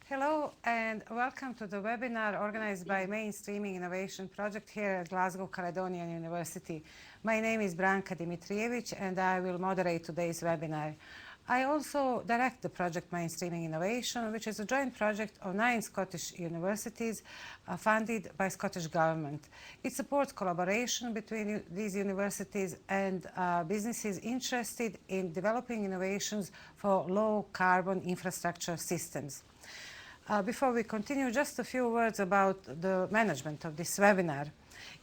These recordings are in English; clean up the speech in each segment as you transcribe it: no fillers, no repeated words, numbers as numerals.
Hello and welcome to the webinar organized by Mainstreaming Innovation Project here at Glasgow Caledonian University. My name is Branka Dimitrijević and I will moderate today's webinar. I also direct the project Mainstreaming Innovation, which is a joint project of 9 Scottish universities funded by Scottish Government. It supports collaboration between these universities and businesses interested in developing innovations for low carbon infrastructure systems. Before we continue, just a few words about the management of this webinar.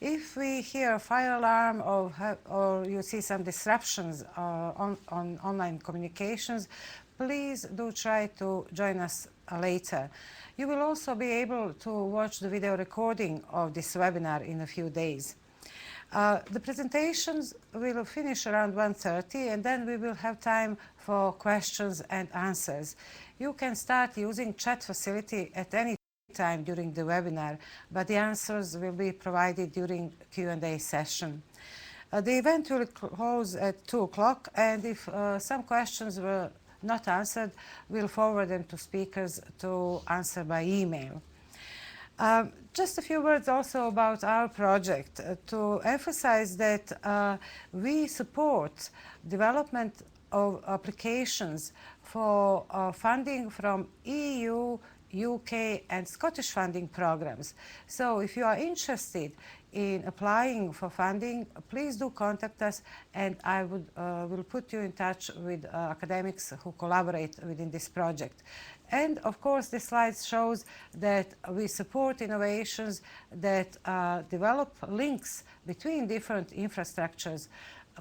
If we hear a fire alarm or you see some disruptions on online communications, please do try to join us later. You will also be able to watch the video recording of this webinar in a few days. The presentations will finish around 1:30 and then we will have time for questions and answers. You can start using chat facility at any time during the webinar, but the answers will be provided during Q&A session. The event will close at 2 o'clock, and if some questions were not answered, we'll forward them to speakers to answer by email. Just a few words also about our project to emphasize that we support development of applications for funding from EU, UK and Scottish funding programs. So if you are interested in applying for funding, please do contact us and I will put you in touch with academics who collaborate within this project. And of course, this slide shows that we support innovations that develop links between different infrastructures.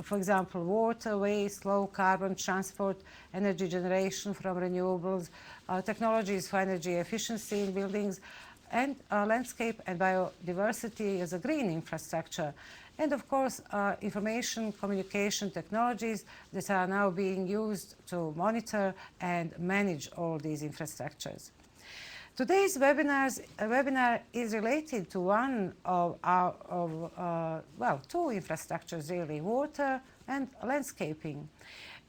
For example, water, waste, low carbon transport, energy generation from renewables, technologies for energy efficiency in buildings, and landscape and biodiversity as a green infrastructure. And of course, information communication technologies that are now being used to monitor and manage all these infrastructures. Today's webinar is related to one of two infrastructures really, water and landscaping.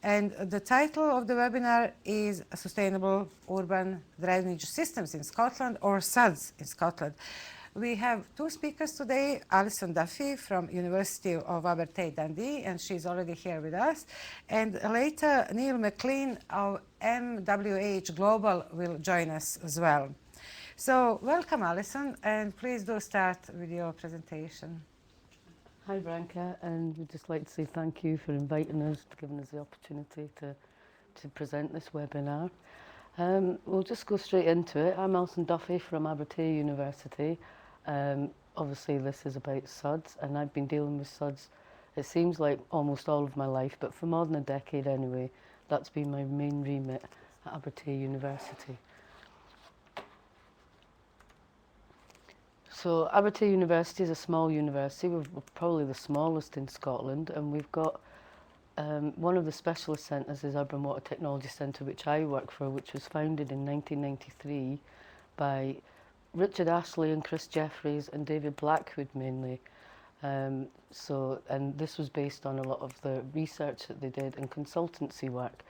And the title of the webinar is Sustainable Urban Drainage Systems in Scotland, or SUDS in Scotland. We have two speakers today, Alison Duffy from University of Abertay, Dundee, and she's already here with us. And later, McLean of MWH Global will join us as well. So welcome, Alison, and please do start with your presentation. Hi Branka, and we'd just like to say thank you for inviting us, giving us the opportunity to present this webinar. We'll just go straight into it. I'm Alison Duffy from Abertay University. Obviously this is about SUDS, and I've been dealing with SUDS, it seems like almost all of my life, but for more than a decade anyway. That's been my main remit at Abertay University. So Abertay University is a small university. We're probably the smallest in Scotland, and we've got one of the specialist centres is Urban Water Technology Centre, which I work for, which was founded in 1993 by Richard Ashley and Chris Jeffries and David Blackwood mainly. And this was based on a lot of the research that they did and consultancy work.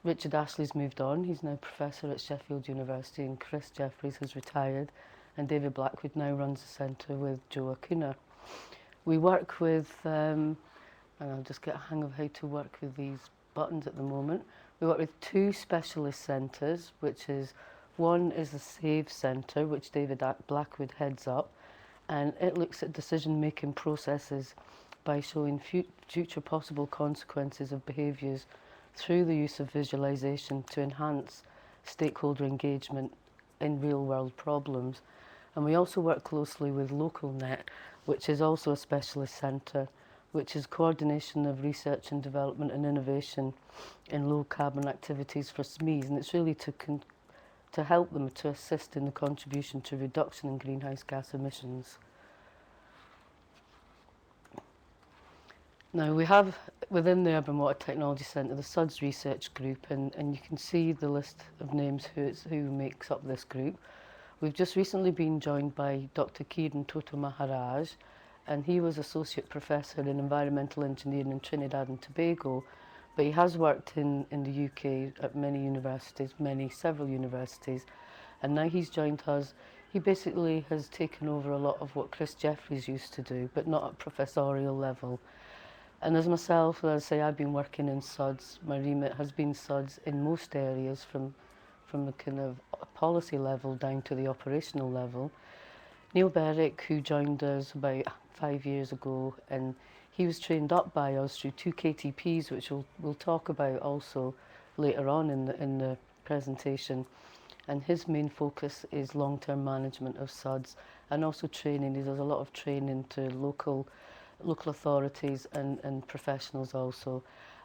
Richard Ashley's moved on. He's now professor at Sheffield University, and Chris Jeffries has retired. And David Blackwood now runs the centre with Joe Acuna. We work with, and I'll just get a hang of how to work with these buttons at the moment. We work with two specialist centres, which is, one is the SAVE Centre, which David Blackwood heads up, and it looks at decision-making processes by showing future possible consequences of behaviours through the use of visualisation to enhance stakeholder engagement in real-world problems. And we also work closely with LocalNet, which is also a specialist centre, which is coordination of research and development and innovation in low carbon activities for SMEs, and it's really to help them to assist in the contribution to reduction in greenhouse gas emissions. Now we have within the Urban Water Technology Centre the SUDS research group, and you can see the list of names who makes up this group. We've just recently been joined by Dr. Kiran Toto Maharaj, and he was Associate Professor in Environmental Engineering in Trinidad and Tobago, but he has worked in the UK at many universities, several universities, and now he's joined us. He basically has taken over a lot of what Chris Jeffries used to do, but not at professorial level. And as myself, as I say, I've been working in SUDS. My remit has been SUDS in most areas, from the kind of policy level down to the operational level. Neil Berwick, who joined us about 5 years ago, and he was trained up by us through 2 KTPs, which we'll talk about also later on in the presentation. And his main focus is long-term management of SUDS and also training. He does a lot of training to local authorities and professionals also.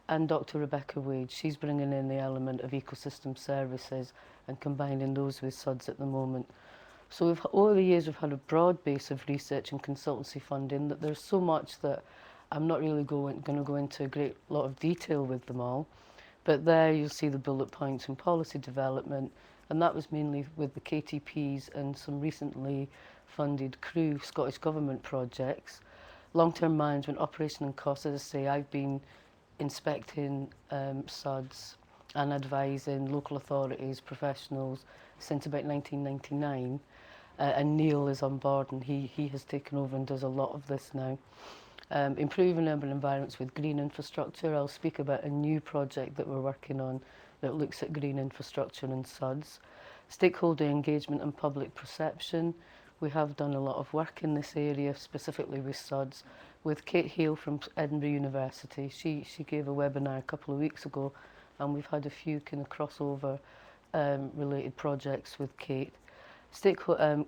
And Dr. Rebecca Wade, she's bringing in the element of ecosystem services and combining those with SUDS at the moment. So over the years, we've had a broad base of research and consultancy funding that there's so much that I'm not really going to go into a great lot of detail with them all. But there you'll see the bullet points in policy development, and that was mainly with the KTPs and some recently funded CREW Scottish Government projects. Long-term management, operation and cost, as I say, I've been inspecting SUDS and advising local authorities, professionals since about 1999. And Neil is on board, and he has taken over and does a lot of this now. Improving urban environments with green infrastructure. I'll speak about a new project that we're working on that looks at green infrastructure in SUDS. Stakeholder engagement and public perception. We have done a lot of work in this area, specifically with SUDS, with Kate Hale from Edinburgh University. She gave a webinar a couple of weeks ago, and we've had a few kind of crossover related projects with Kate.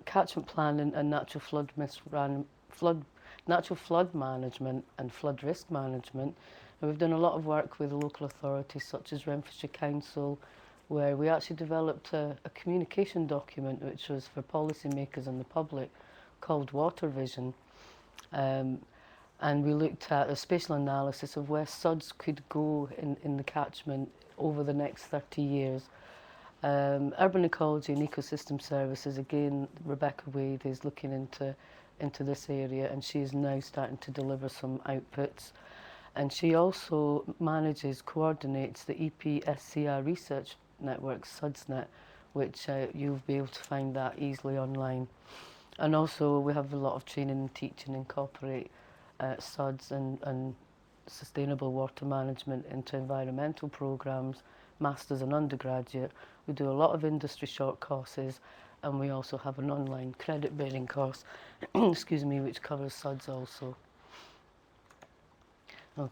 Catchment planning and natural flood management and flood risk management. And we've done a lot of work with local authorities such as Renfrewshire Council, where we actually developed a communication document which was for policymakers and the public called Water Vision. And we looked at a spatial analysis of where SUDS could go in the catchment over the next 30 years. Urban ecology and ecosystem services, again, Rebecca Wade is looking into this area, and she is now starting to deliver some outputs. And she also coordinates the EPSCR research network, SUDSnet, which you'll be able to find that easily online. And also we have a lot of training and teaching, incorporate SUDS and sustainable water management into environmental programs, masters and undergraduate. We do a lot of industry short courses, and we also have an online credit bearing course excuse me, which covers SUDS also. Now,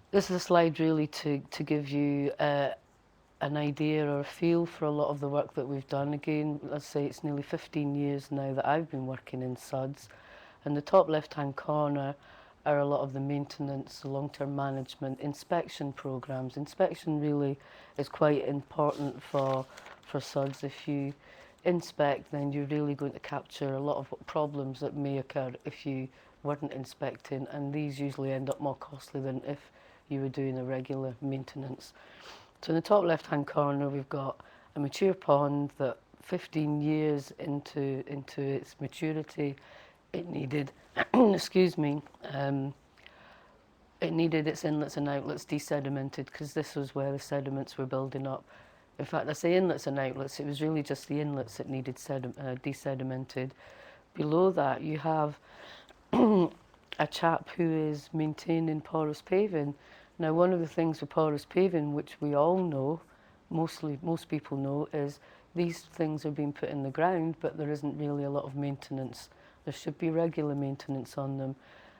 this is a slide really to give you an idea or a feel for a lot of the work that we've done. Again, let's say it's nearly 15 years now that I've been working in SUDS, and the top left hand corner are a lot of the maintenance, the long-term management, inspection programs. Inspection really is quite important for SUDS. If you inspect, then you're really going to capture a lot of problems that may occur if you weren't inspecting, and these usually end up more costly than if you were doing a regular maintenance. So in the top left-hand corner, we've got a mature pond that 15 years into its maturity, it needed, excuse me, it needed its inlets and outlets desedimented, because this was where the sediments were building up. In fact, I say inlets and outlets, it was really just the inlets that needed desedimented. Below that, you have a chap who is maintaining porous paving. Now, one of the things with porous paving, which we all know, most people know, is these things are being put in the ground, but there isn't really a lot of maintenance. There should be regular maintenance on them.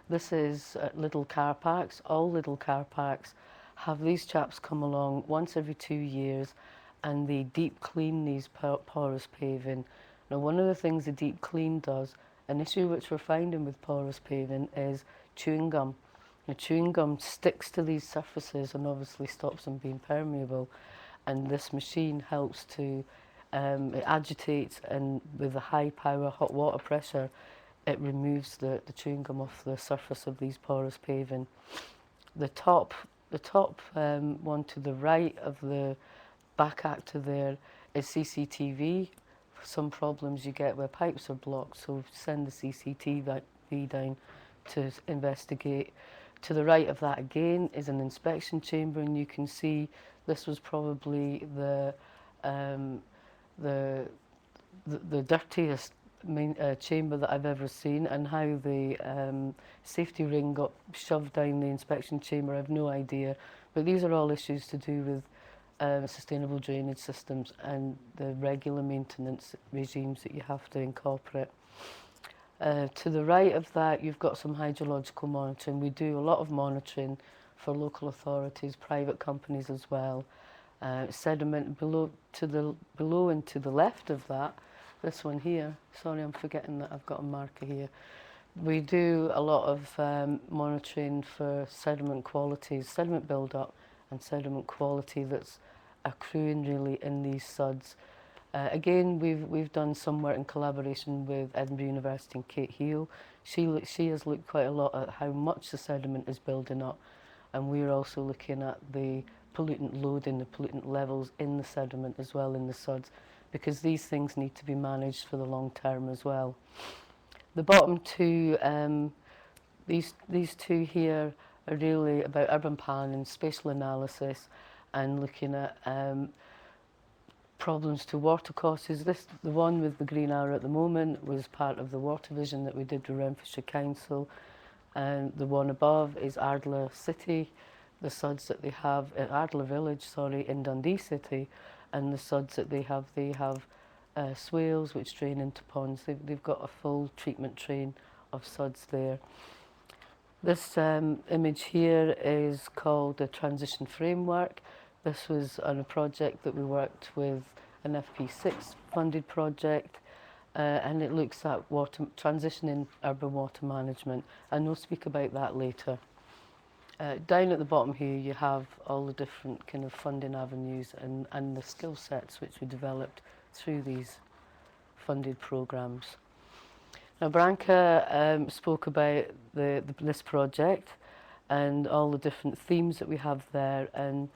This is little car parks. All little car parks have these chaps come along once every 2 years, and they deep clean these porous paving. Now, one of the things the deep clean does, an issue which we're finding with porous paving, is chewing gum. Now, chewing gum sticks to these surfaces and obviously stops them being permeable, and this machine helps to, it agitates, and with a high power hot water pressure, it removes the chewing gum off the surface of these porous paving. The top one to the right of the back actor there is CCTV. Some problems you get where pipes are blocked, so send the CCTV down to investigate. To the right of that again is an inspection chamber, and you can see this was probably the the dirtiest chamber that I've ever seen, and how the safety ring got shoved down the inspection chamber, I have no idea. But these are all issues to do with sustainable drainage systems and the regular maintenance regimes that you have to incorporate. To the right of that, you've got some hydrological monitoring. We do a lot of monitoring for local authorities, private companies as well. Sediment below and to the left of that, this one here, sorry I'm forgetting that I've got a marker here. We do a lot of monitoring for sediment qualities, sediment build-up and sediment quality that's accruing really in these SUDS. Again, we've done some work in collaboration with Edinburgh University and Kate Heal. She has looked quite a lot at how much the sediment is building up, and we're also looking at the pollutant loading, the pollutant levels in the sediment as well in the SUDS, because these things need to be managed for the long term as well. The bottom two, these two here are really about urban planning, spatial analysis, and looking at problems to water courses. The one with the green arrow at the moment was part of the water vision that we did with Renfrewshire Council, and the one above is Ardler City, the SUDS that they have at Ardler Village, sorry, in Dundee City, and the SUDS that they have swales which drain into ponds. They've got a full treatment train of SUDS there. This image here is called the Transition Framework. This was on a project that we worked with, an FP6 funded project, and it looks at transitioning urban water management, and we'll speak about that later. Down at the bottom here you have all the different kind of funding avenues and the skill sets which we developed through these funded programs. Now Branka spoke about this project and all the different themes that we have there, and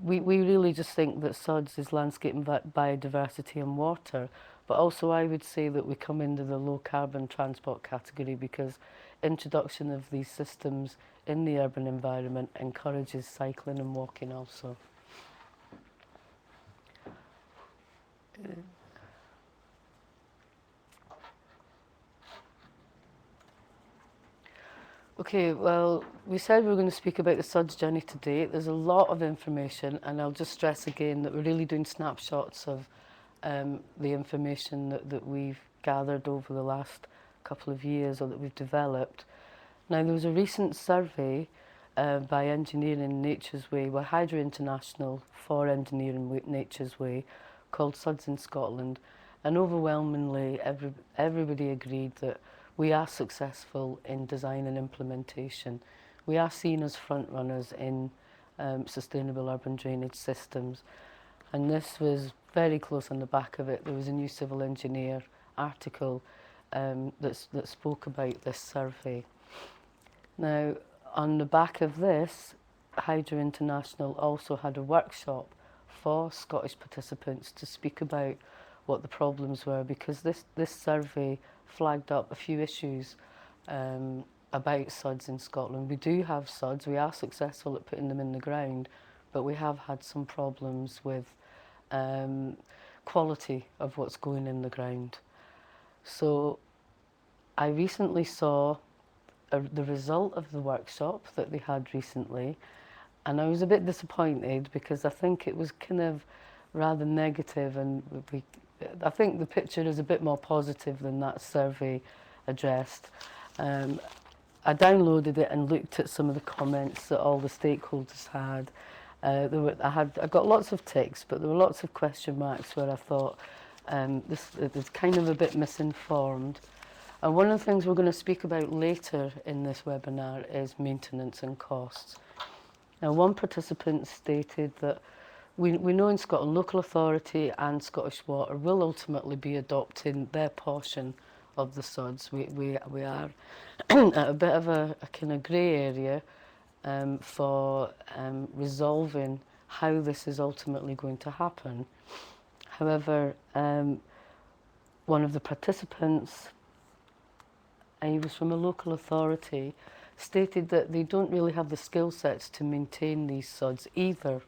we really just think that SUDS is landscape and biodiversity and water, but also I would say that we come into the low carbon transport category because introduction of these systems in the urban environment encourages cycling and walking also. Okay, well, we said we were going to speak about the SUDS journey today. There's a lot of information, and I'll just stress again that we're really doing snapshots of the information that we've gathered over the last couple of years or that we've developed. Now, there was a recent survey by Engineering Nature's Way, by Hydro International for Engineering Nature's Way, called SUDS in Scotland, and overwhelmingly everybody agreed that we are successful in design and implementation. We are seen as front runners in sustainable urban drainage systems, and this was very close on the back of it. There was a new civil engineer article that spoke about this survey. Now, on the back of this, Hydro International also had a workshop for Scottish participants to speak about what the problems were, because this survey flagged up a few issues about SUDS in Scotland. We do have SUDS, we are successful at putting them in the ground, but we have had some problems with quality of what's going in the ground. So I recently saw the result of the workshop that they had recently, and I was a bit disappointed because I think it was kind of rather negative, and I think the picture is a bit more positive than that survey addressed. I downloaded it and looked at some of the comments that all the stakeholders had. I got lots of ticks, but there were lots of question marks where I thought this is kind of a bit misinformed. And one of the things we're going to speak about later in this webinar is maintenance and costs. Now, one participant stated that we know in Scotland, local authority and Scottish Water will ultimately be adopting their portion of the SUDS. We are at a bit of a kind of grey area for resolving how this is ultimately going to happen. However, one of the participants, he was from a local authority, stated that they don't really have the skill sets to maintain these SUDS, either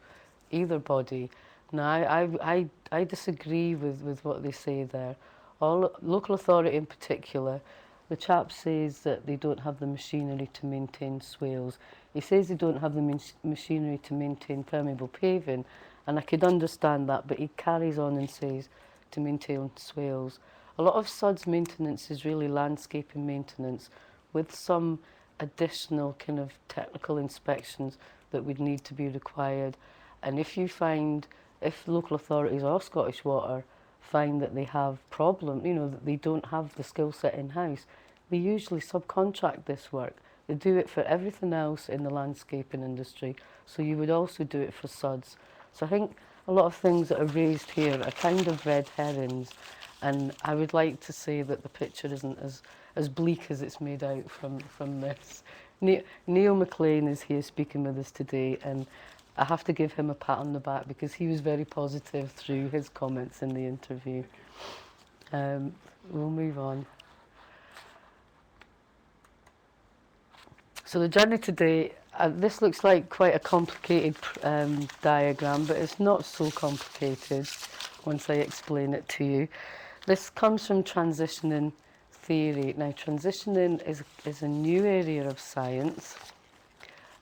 body. No, I disagree with what they say there. All local authority in particular, the chap says that they don't have the machinery to maintain swales. He says they don't have the machinery to maintain permeable paving, and I could understand that, but he carries on and says to maintain swales. A lot of SUDS maintenance is really landscaping maintenance with some additional kind of technical inspections that would need to be required. And if local authorities or Scottish Water find that they have that they don't have the skill set in-house, they usually subcontract this work. They do it for everything else in the landscaping industry, so you would also do it for SUDS. So I think a lot of things that are raised here are kind of red herrings, and I would like to say that the picture isn't as bleak as it's made out from this. Neil McLean is here speaking with us today, and I have to give him a pat on the back because he was very positive through his comments in the interview. We'll move on. So the journey today, this looks like quite a complicated diagram, but it's not so complicated once I explain it to you. This comes from transitioning theory. Now, transitioning is a new area of science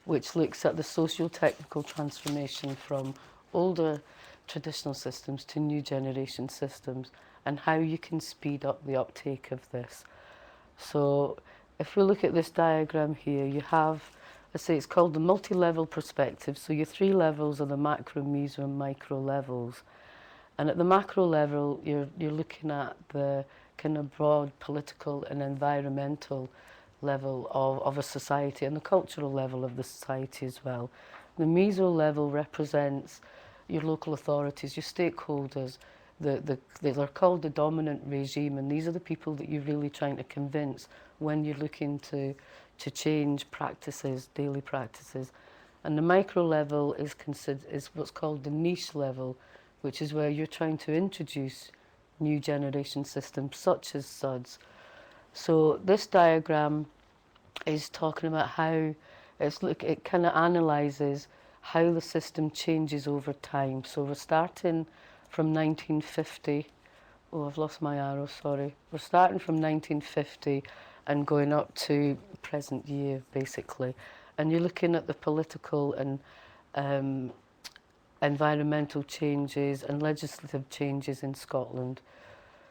which looks at the socio-technical transformation from older traditional systems to new generation systems and how you can speed up the uptake of this. So if we look at this diagram here, you have, let's say it's called the multi-level perspective. So your three levels are the macro, meso and micro levels. And at the macro level, you're looking at the kind of broad political and environmental level of a society and the cultural level of the society as well. The meso level represents your local authorities, your stakeholders. They're called the dominant regime, and these are the people that you're really trying to convince when you're looking to change practices, daily practices. And the micro level is what's called the niche level, which is where you're trying to introduce new generation systems such as SUDS. So this diagram is talking about how it kind of analyses how the system changes over time. So we're starting from 1950. Oh, I've lost my arrow, sorry. We're starting from 1950 and going up to present year, basically. And you're looking at the political and environmental changes and legislative changes in Scotland.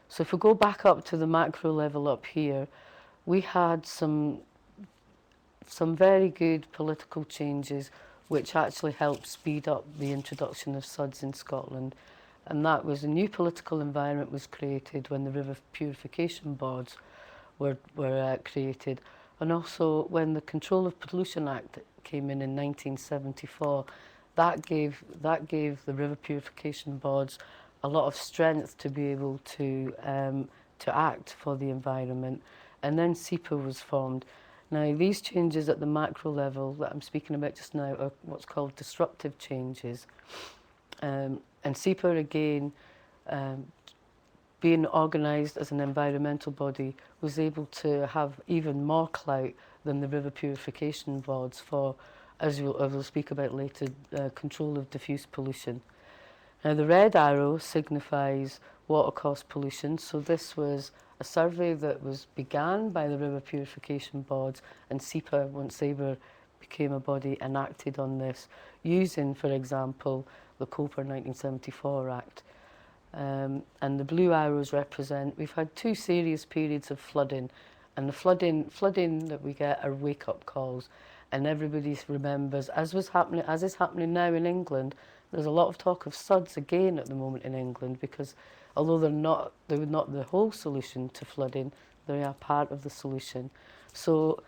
So if we go back up to the macro level up here, we had some very good political changes which actually helped speed up the introduction of SUDS in Scotland. And that was a new political environment was created when the river purification boards were created. And also when the Control of Pollution Act came in 1974, that gave the river purification boards a lot of strength to be able to act for the environment. And then SEPA was formed. Now, these changes at the macro level that I'm speaking about just now are what's called disruptive changes. And SEPA, again, being organised as an environmental body, was able to have even more clout than the river purification boards for, as we'll speak about later, control of diffuse pollution. Now, the red arrow signifies water cost pollution. So this was a survey that began by the river purification boards, and SEPA, once they became a body, enacted on this, using, for example, the COPER 1974 Act. And the blue arrows represent, we've had two serious periods of flooding, and the flooding that we get are wake-up calls, and everybody remembers, as is happening now in England. There's a lot of talk of SUDS again at the moment in England, because although they're not the whole solution to flooding, they are part of the solution. So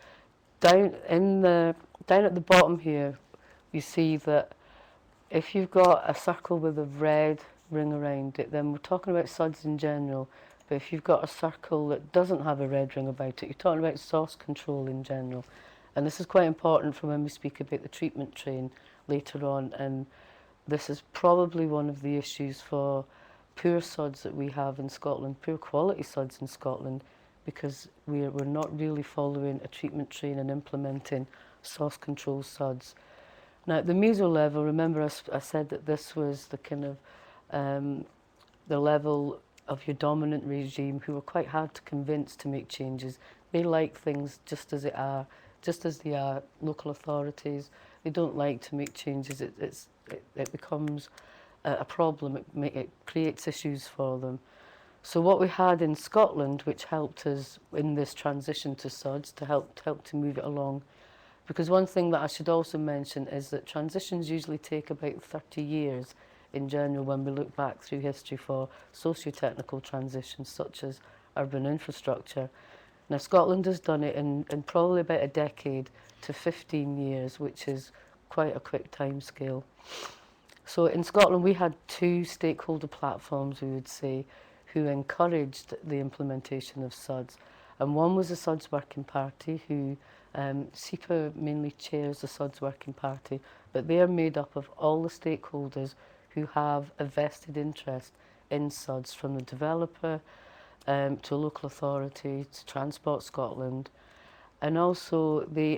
down at the bottom here, you see that if you've got a circle with a red ring around it, then we're talking about SUDS in general. But if you've got a circle that doesn't have a red ring about it, you're talking about source control in general. And this is quite important for when we speak about the treatment train later on. And this is probably one of the issues for poor SUDS that we have in Scotland, poor quality SUDS in Scotland, because we're not really following a treatment train and implementing source control SUDS. Now at the meso level, remember I said that this was the kind of the level of your dominant regime, who are quite hard to convince to make changes. They like things just as they are. Local authorities, they don't like to make changes. It becomes a problem. It creates issues for them. So what we had in Scotland, which helped us in this transition to SUDS, to help to move it along, because one thing that I should also mention is that transitions usually take about 30 years in general when we look back through history for socio-technical transitions such as urban infrastructure. Now Scotland has done it in probably about a decade to 15 years, which is quite a quick time scale. So in Scotland we had two stakeholder platforms, we would say, who encouraged the implementation of SUDS. And one was the SUDS Working Party, who SEPA mainly chairs the SUDS Working Party, but they are made up of all the stakeholders who have a vested interest in SUDS, from the developer to a local authority to Transport Scotland. And also they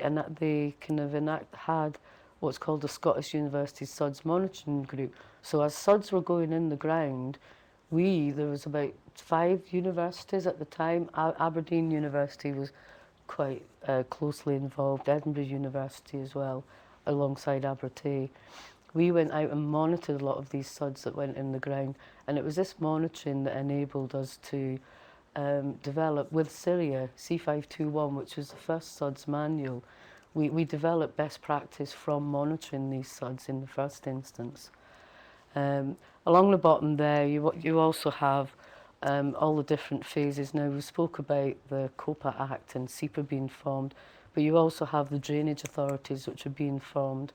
kind of had what's called the Scottish University SUDS Monitoring Group. So as SUDS were going in the ground, there was about 5 universities at the time. Aberdeen University was quite closely involved, Edinburgh University as well, alongside Abertay. We went out and monitored a lot of these SUDS that went in the ground, and it was this monitoring that enabled us to develop with Syria C521, which was the first SUDS manual. We developed best practice from monitoring these SUDS in the first instance. Along the bottom there, you also have all the different phases. Now, we spoke about the COPA Act and SEPA being formed, but you also have the drainage authorities which are being formed.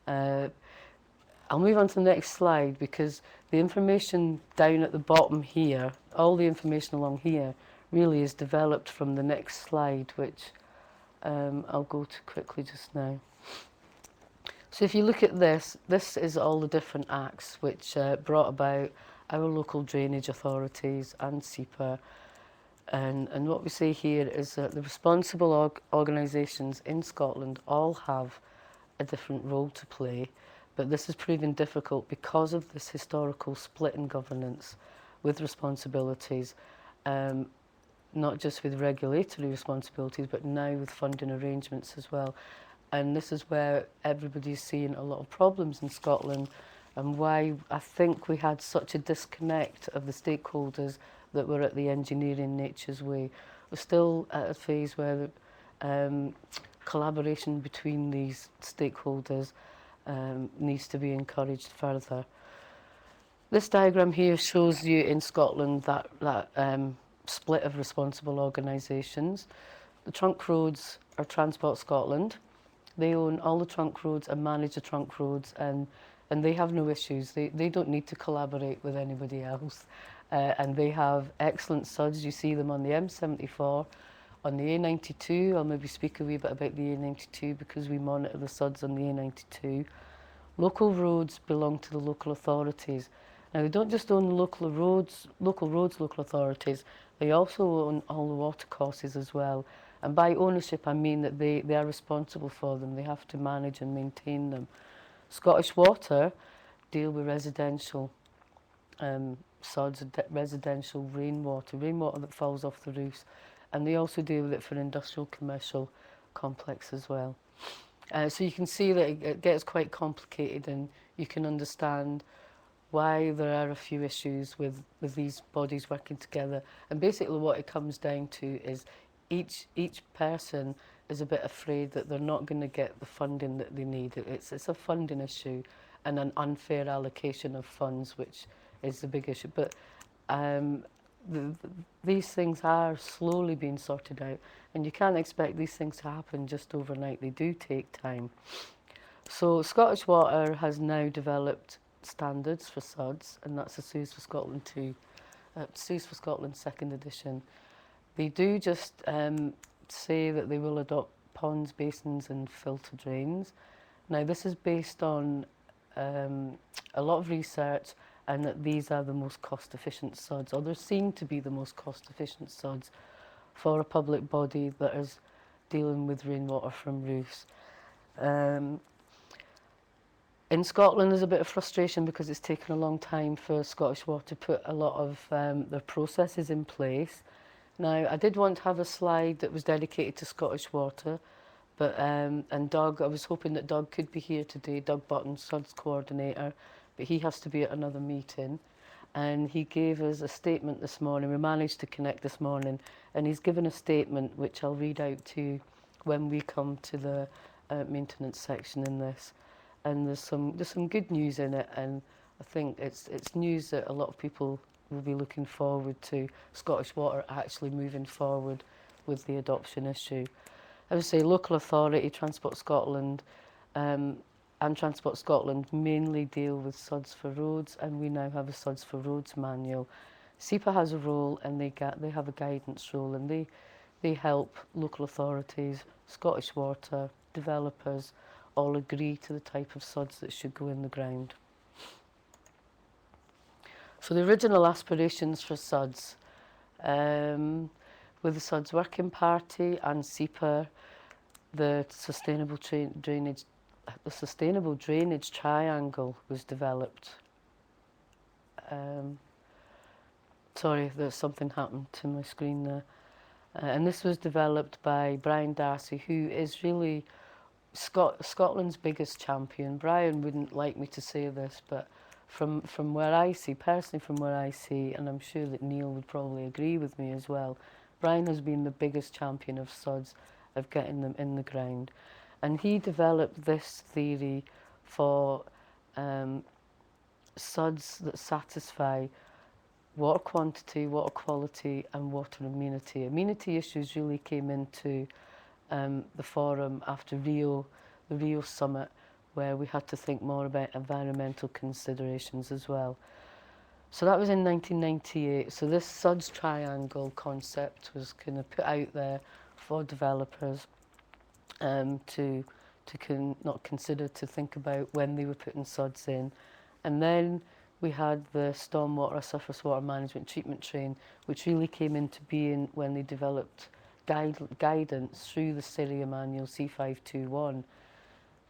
I'll move on to the next slide, because the information down at the bottom here, all the information along here, really is developed from the next slide, which I'll go to quickly just now. So if you look at this is all the different acts which brought about our local drainage authorities and SEPA. And what we say here is that the responsible organisations in Scotland all have a different role to play, but this has proven difficult because of this historical split in governance with responsibilities, not just with regulatory responsibilities, but now with funding arrangements as well. And this is where everybody's seeing a lot of problems in Scotland, and why I think we had such a disconnect of the stakeholders that were at the engineering nature's way. We're still at a phase where collaboration between these stakeholders needs to be encouraged further. This diagram here shows you in Scotland that split of responsible organisations. The trunk roads are Transport Scotland. They own all the trunk roads and manage the trunk roads, and they have no issues. They don't need to collaborate with anybody else. And they have excellent SUDS. You see them on the M74, on the A92. I'll maybe speak a wee bit about the A92 because we monitor the SUDS on the A92. Local roads belong to the local authorities. Now, they don't just own local roads, local authorities. They also own all the watercourses as well. And by ownership, I mean that they are responsible for them. They have to manage and maintain them. Scottish Water deal with residential SUDS, residential rainwater that falls off the roofs. And they also deal with it for industrial commercial complex as well. So you can see that it gets quite complicated, and you can understand why there are a few issues with these bodies working together. And basically what it comes down to is each person is a bit afraid that they're not going to get the funding that they need. It's a funding issue and an unfair allocation of funds, which is the big issue. But these things are slowly being sorted out, and you can't expect these things to happen just overnight. They do take time. So Scottish Water has now developed standards for SUDS, and that's the SUDS for Scotland 2, SUDS for Scotland 2nd edition. They do just say that they will adopt ponds, basins and filter drains. Now this is based on a lot of research, and that these are the most cost efficient SUDS, or they're seen to be the most cost efficient SUDS for a public body that is dealing with rainwater from roofs. In Scotland, there's a bit of frustration because it's taken a long time for Scottish Water to put a lot of their processes in place. Now, I did want to have a slide that was dedicated to Scottish Water, but and Doug, I was hoping that Doug could be here today, Doug Button, SUDS coordinator, but he has to be at another meeting. And he gave us a statement this morning. We managed to connect this morning, and he's given a statement which I'll read out to you when we come to the maintenance section in this. And there's some good news in it, and I think it's news that a lot of people will be looking forward to Scottish Water actually moving forward with the adoption issue. I would say local authority, Transport Scotland, and Transport Scotland mainly deal with SUDS for roads, and we now have a SUDS for roads manual. SEPA has a role, and they have a guidance role, and they help local authorities, Scottish Water, developers, all agree to the type of SUDS that should go in the ground. So the original aspirations for SUDS, with the SUDS Working Party and SEPA, the sustainable drainage triangle was developed. Sorry, there's something happened to my screen there. And this was developed by Brian Darcy, who is really Scotland's biggest champion. Brian wouldn't like me to say this, but from where I see, personally from where I see, and I'm sure that Neil would probably agree with me as well, Brian has been the biggest champion of SUDS, of getting them in the ground. And he developed this theory for SUDS that satisfy water quantity, water quality and water amenity. Amenity issues really came into the forum after the Rio summit, where we had to think more about environmental considerations as well. So that was in 1998. So this SUDS triangle concept was kind of put out there for developers to not consider, to think about when they were putting SUDS in. And then we had the stormwater surface water management treatment train, which really came into being when they developed guidance through the Syria Manual C521.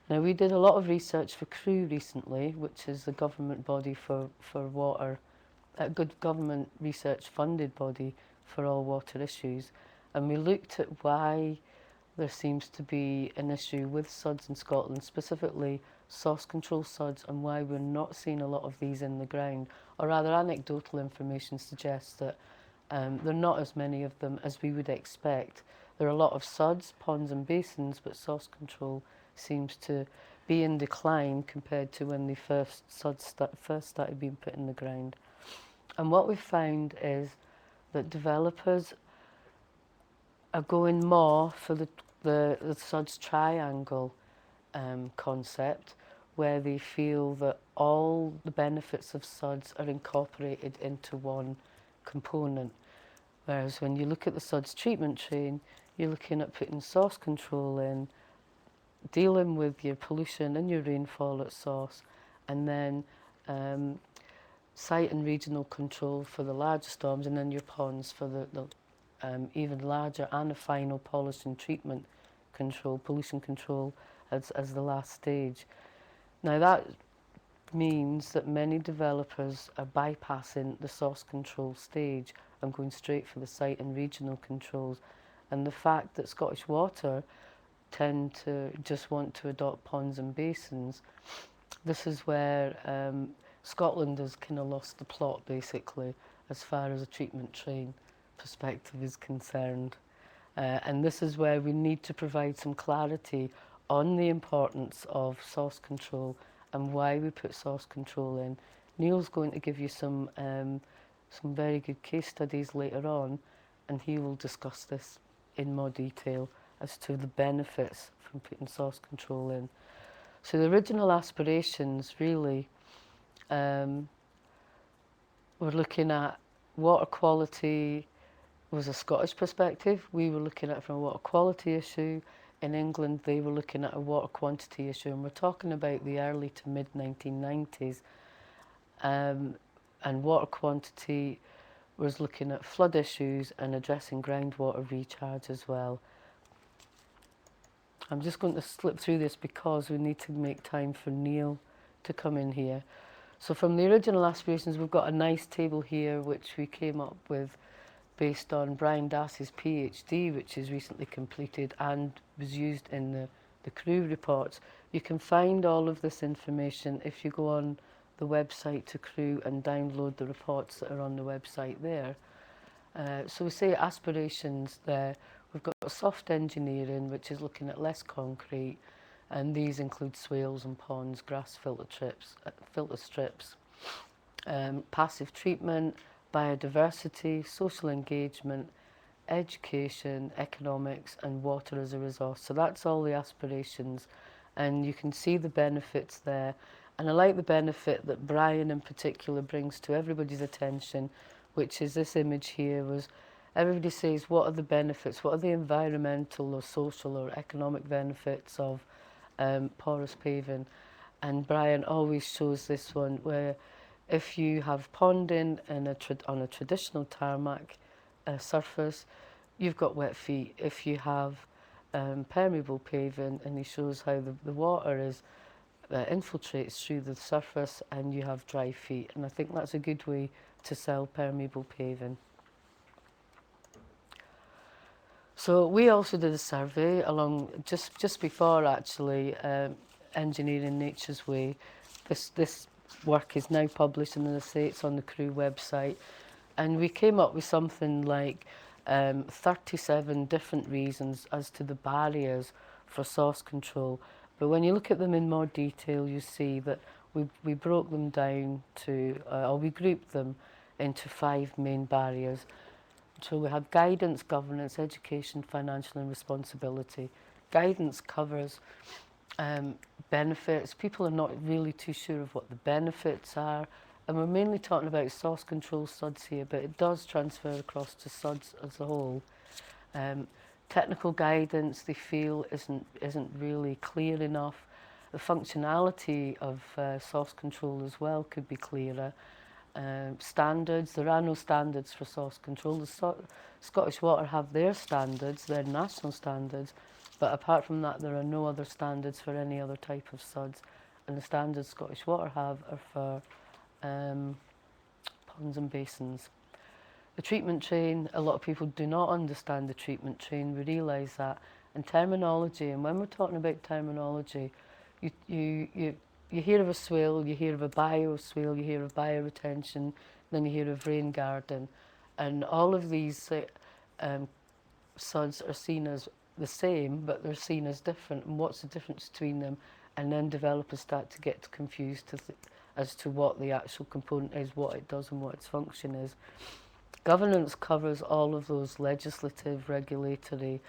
Now, we did a lot of research for CREW recently, which is the government body for water, a good government research funded body for all water issues. And we looked at why there seems to be an issue with SUDS in Scotland, specifically source control SUDS, and why we're not seeing a lot of these in the ground. Or rather, anecdotal information suggests that there are not as many of them as we would expect. There are a lot of SUDS, ponds and basins, but source control seems to be in decline compared to when the first SUDS first started being put in the ground. And what we've found is that developers are going more for the SUDS triangle concept, where they feel that all the benefits of SUDS are incorporated into one component. Whereas when you look at the SUDS treatment train, you're looking at putting source control in, dealing with your pollution and your rainfall at source, and then site and regional control for the larger storms, and then your ponds for the even larger, and a final polish and treatment control, pollution control as the last stage. Now that means that many developers are bypassing the source control stage and going straight for the site and regional controls. And the fact that Scottish Water tend to just want to adopt ponds and basins, this is where Scotland has kind of lost the plot, basically, as far as a treatment train perspective is concerned. And this is where we need to provide some clarity on the importance of source control and why we put source control in. Neil's going to give you some very good case studies later on, and he will discuss this in more detail as to the benefits from putting source control in. So the original aspirations really were looking at water quality was a Scottish perspective. We were looking at it from a water quality issue. In England, they were looking at a water quantity issue, and we're talking about the early to mid 1990s. And water quantity was looking at flood issues and addressing groundwater recharge as well. I'm just going to slip through this because we need to make time for Neil to come in here. So from the original aspirations, we've got a nice table here which we came up with based on Brian Dass's PhD, which is recently completed and was used in the crew reports. You can find all of this information if you go on the website to crew and download the reports that are on the website there. So we say aspirations there. We've got soft engineering, which is looking at less concrete, and these include swales and ponds, grass filter strips, passive treatment, biodiversity, social engagement, education, economics, and water as a resource. So that's all the aspirations, and you can see the benefits there. And I like the benefit that Brian in particular brings to everybody's attention, which is this image here. Was everybody says, what are the benefits, what are the environmental or social or economic benefits of porous paving? And Brian always shows this one where if you have ponding on a traditional tarmac surface, you've got wet feet. If you have permeable paving, and he shows how the water infiltrates through the surface and you have dry feet. And I think that's a good way to sell permeable paving. So we also did a survey along just before actually Engineering Nature's Way. This work is now published, and as I say, it's on the crew website, and we came up with something like 37 different reasons as to the barriers for source control. But when you look at them in more detail, you see that we broke them down to, or we grouped them into 5 main barriers. So we have guidance, governance, education, financial and responsibility. Guidance covers benefits. People are not really too sure of what the benefits are, and we're mainly talking about source control SUDS here, but it does transfer across to SUDS as a whole. Technical guidance, they feel, isn't really clear enough. The functionality of source control as well could be clearer. Standards, there are no standards for source control. The Scottish Water have their standards, their national standards, but apart from that there are no other standards for any other type of SUDS, and the standards Scottish Water have are for ponds and basins. The treatment train, a lot of people do not understand the treatment train, we realise that. And terminology, and when we're talking about terminology, you hear of a swale, you hear of a bioswale, you hear of bioretention, then you hear of rain garden, and all of these SUDS are seen as the same, but they're seen as different, and what's the difference between them? And then developers start to get confused as to what the actual component is, what it does and what its function is. Governance covers all of those legislative, regulatory,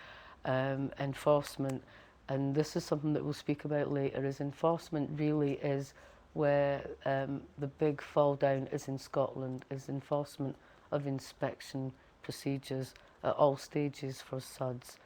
enforcement, and this is something that we'll speak about later, is enforcement really is where the big fall down is in Scotland, is enforcement of inspection procedures at all stages for SUDS.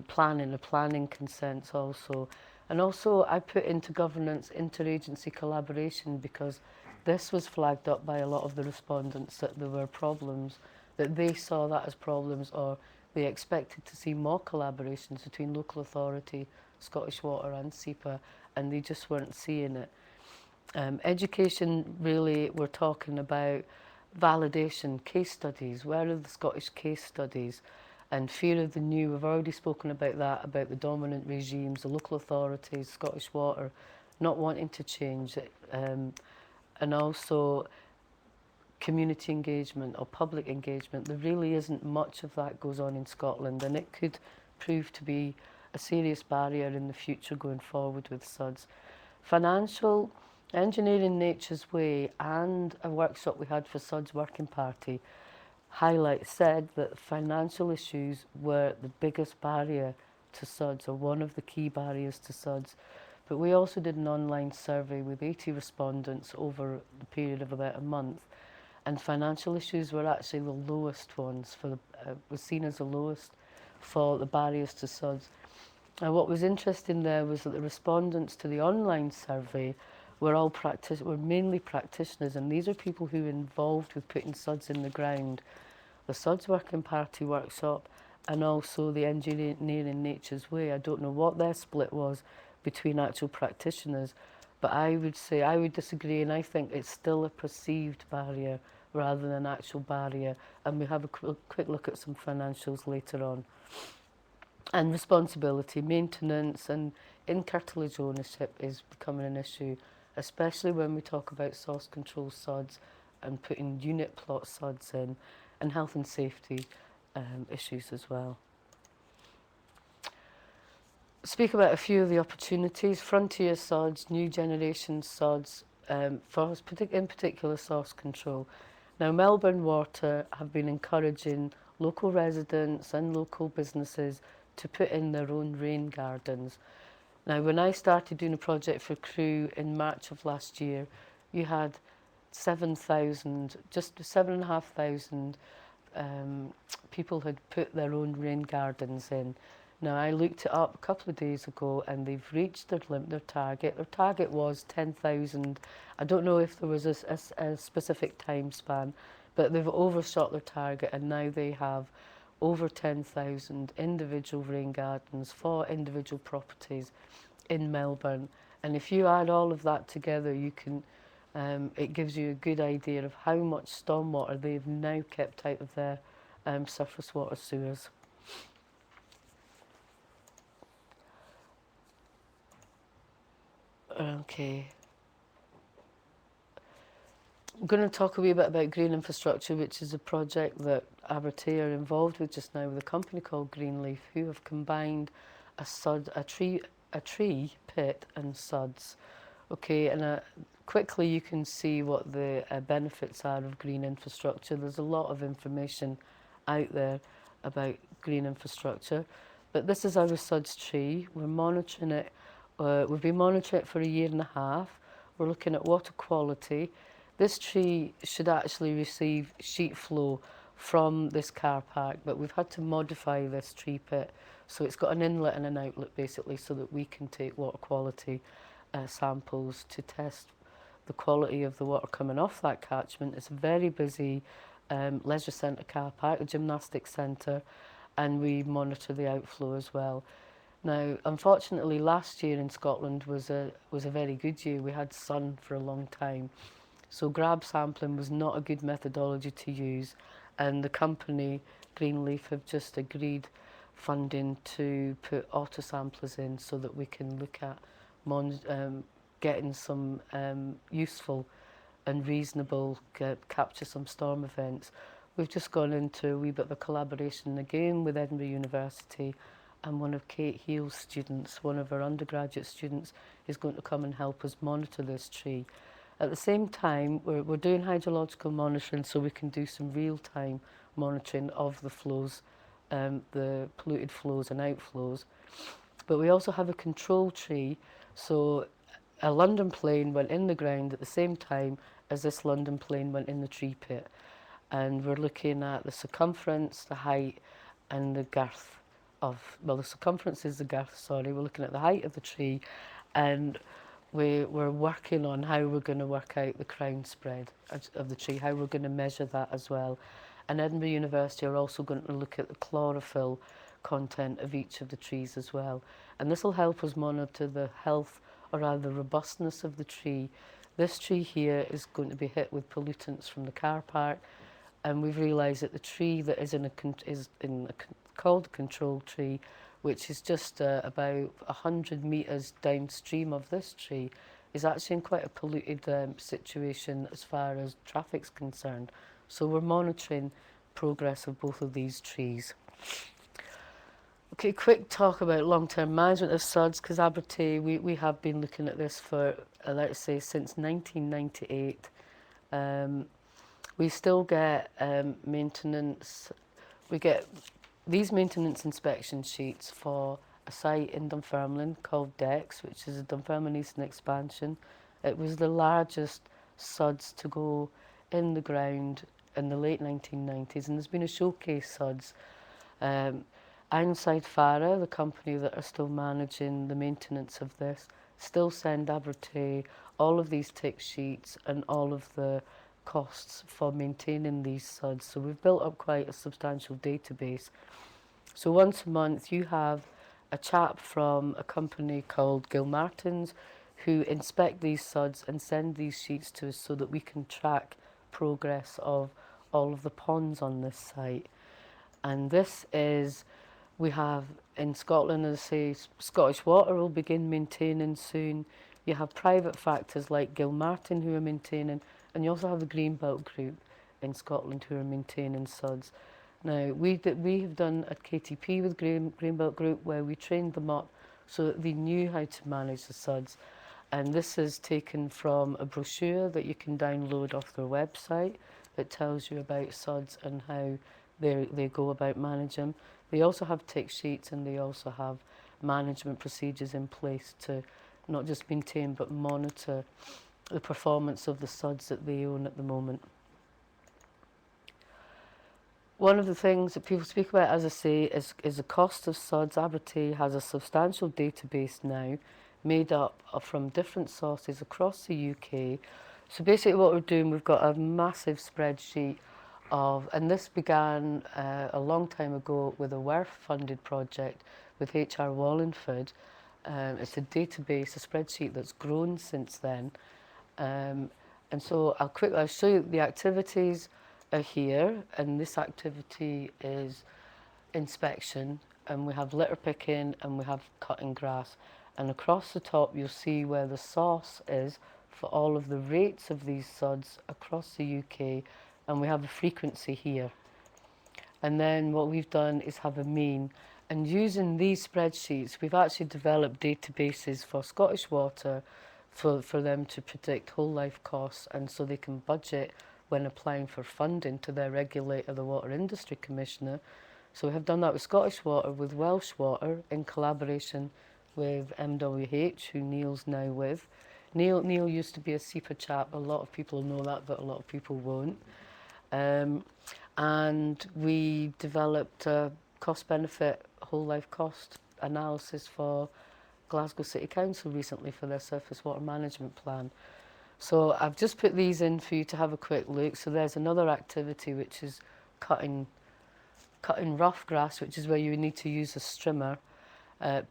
Planning consents also. And also I put into governance interagency collaboration, because this was flagged up by a lot of the respondents that there were problems, that they saw that as problems, or they expected to see more collaborations between local authority, Scottish Water and SEPA, and they just weren't seeing it. Education, really, we're talking about validation, case studies. Where are the Scottish case studies? And fear of the new, we've already spoken about that, about the dominant regimes, the local authorities, Scottish Water, not wanting to change it. And also community engagement or public engagement. There really isn't much of that goes on in Scotland, and it could prove to be a serious barrier in the future going forward with SUDS. Financial, Engineering Nature's Way and a workshop we had for SUDS Working Party said that financial issues were the biggest barrier to SUDS, or one of the key barriers to SUDS. But we also did an online survey with 80 respondents over the period of about a month, and financial issues were actually the lowest ones, was seen as the lowest for the barriers to SUDS. And what was interesting there was that the respondents to the online survey were mainly practitioners, and these are people who were involved with putting SUDS in the ground. The SUDS Working Party workshop and also the Engineering Nature's Way, I don't know what their split was between actual practitioners, But I would say, I would disagree, and I think it's still a perceived barrier rather than an actual barrier. And we have a quick look at some financials later on. And responsibility, maintenance and in-curtilage ownership is becoming an issue, especially when we talk about source control SUDS and putting unit plot SUDS in, and health and safety issues as well. Speak about a few of the opportunities. Frontier SUDS, new generation SUDS, in particular source control. Now, Melbourne Water have been encouraging local residents and local businesses to put in their own rain gardens. Now, when I started doing a project for Crew in March of last year, you had 7,000, just 7,500 people had put their own rain gardens in. Now, I looked it up a couple of days ago and they've reached their target. Their target was 10,000. I don't know if there was a specific time span, but they've overshot their target and now they have over 10,000 individual rain gardens for individual properties in Melbourne. And if you add all of that together, you can, it gives you a good idea of how much stormwater they've now kept out of their surface water sewers. Okay. I'm going to talk a wee bit about green infrastructure, which is a project that Abertay are involved with just now with a company called Greenleaf, who have combined a tree pit and SUDS. Okay, and quickly you can see what the benefits are of green infrastructure. There's a lot of information out there about green infrastructure, but this is our SUDS tree. We're monitoring it. We've been monitoring it for 1.5 years. We're looking at water quality. This tree should actually receive sheet flow from this car park, but we've had to modify this tree pit. So it's got an inlet and an outlet basically so that we can take water quality samples to test the quality of the water coming off that catchment. It's a very busy leisure centre car park, a gymnastics centre, and we monitor the outflow as well. Now, unfortunately, last year in Scotland was a very good year. We had sun for a long time. So grab sampling was not a good methodology to use, and the company, Greenleaf, have just agreed funding to put auto samplers in so that we can look at getting some useful and reasonable capture some storm events. We've just gone into a wee bit of a collaboration again with Edinburgh University, and one of Kate Heal's students, one of our undergraduate students, is going to come and help us monitor this tree. At the same time, we're doing hydrological monitoring so we can do some real-time monitoring of the flows, the polluted flows and outflows. But we also have a control tree, so a London plane went in the ground at the same time as this London plane went in the tree pit. And we're looking at the circumference, the height, and the girth of, well, the circumference is the girth, sorry. We're looking at the height of the tree, and we're working on how we're going to work out the crown spread of the tree, how we're going to measure that as well. And Edinburgh University are also going to look at the chlorophyll content of each of the trees as well. And this will help us monitor the health, or rather robustness of the tree. This tree here is going to be hit with pollutants from the car park, and we've realised that the tree that is called a control tree, which is just about 100 metres downstream of this tree, is actually in quite a polluted situation as far as traffic's concerned. So we're monitoring progress of both of these trees. Okay, quick talk about long-term management of SUDS, because Abertay, we have been looking at this for, let's say, since 1998. We still get maintenance, we get these maintenance inspection sheets for a site in Dunfermline called Dex, which is a Dunfermline Eastern expansion. It was the largest SUDS to go in the ground in the late 1990s, and there's been a showcase SUDS. Ironside Farah, the company that are still managing the maintenance of this, still send Abertay all of these tick sheets and all of the costs for maintaining these SUDS. So we've built up quite a substantial database. So once a month you have a chap from a company called Gilmartins who inspect these SUDS and send these sheets to us so that we can track progress of all of the ponds on this site. And this is, we have in Scotland, as I say, Scottish Water will begin maintaining soon. You have private factors like Gilmartin who are maintaining, and you also have the Greenbelt Group in Scotland who are maintaining SUDS. Now, we have done a KTP with Greenbelt Group where we trained them up so that they knew how to manage the SUDS. And this is taken from a brochure that you can download off their website that tells you about SUDS and how they go about managing them. They also have tick sheets and they also have management procedures in place to not just maintain but monitor the performance of the SUDS that they own at the moment. One of the things that people speak about, as I say, is the cost of SUDS. Abertay has a substantial database now made up from different sources across the UK. So basically what we're doing, we've got a massive spreadsheet of, and this began a long time ago with a WERF-funded project with HR Wallingford. It's a database, a spreadsheet that's grown since then. And so I'll show you the activities are here, and this activity is inspection, and we have litter picking and we have cutting grass. And across the top you'll see where the source is for all of the rates of these SUDS across the UK, and we have a frequency here. And then what we've done is have a mean, and using these spreadsheets we've actually developed databases for Scottish Water for them to predict whole life costs, and so they can budget when applying for funding to their regulator, the Water Industry Commissioner. So we have done that with Scottish Water, with Welsh Water, in collaboration with MWH, who Neil's now with. Neil used to be a SEPA chap. A lot of people know that, but a lot of people won't. And we developed a cost-benefit, whole-life cost analysis for Glasgow City Council recently for their surface water management plan. So I've just put these in for you to have a quick look. So there's another activity which is cutting rough grass, which is where you need to use a strimmer,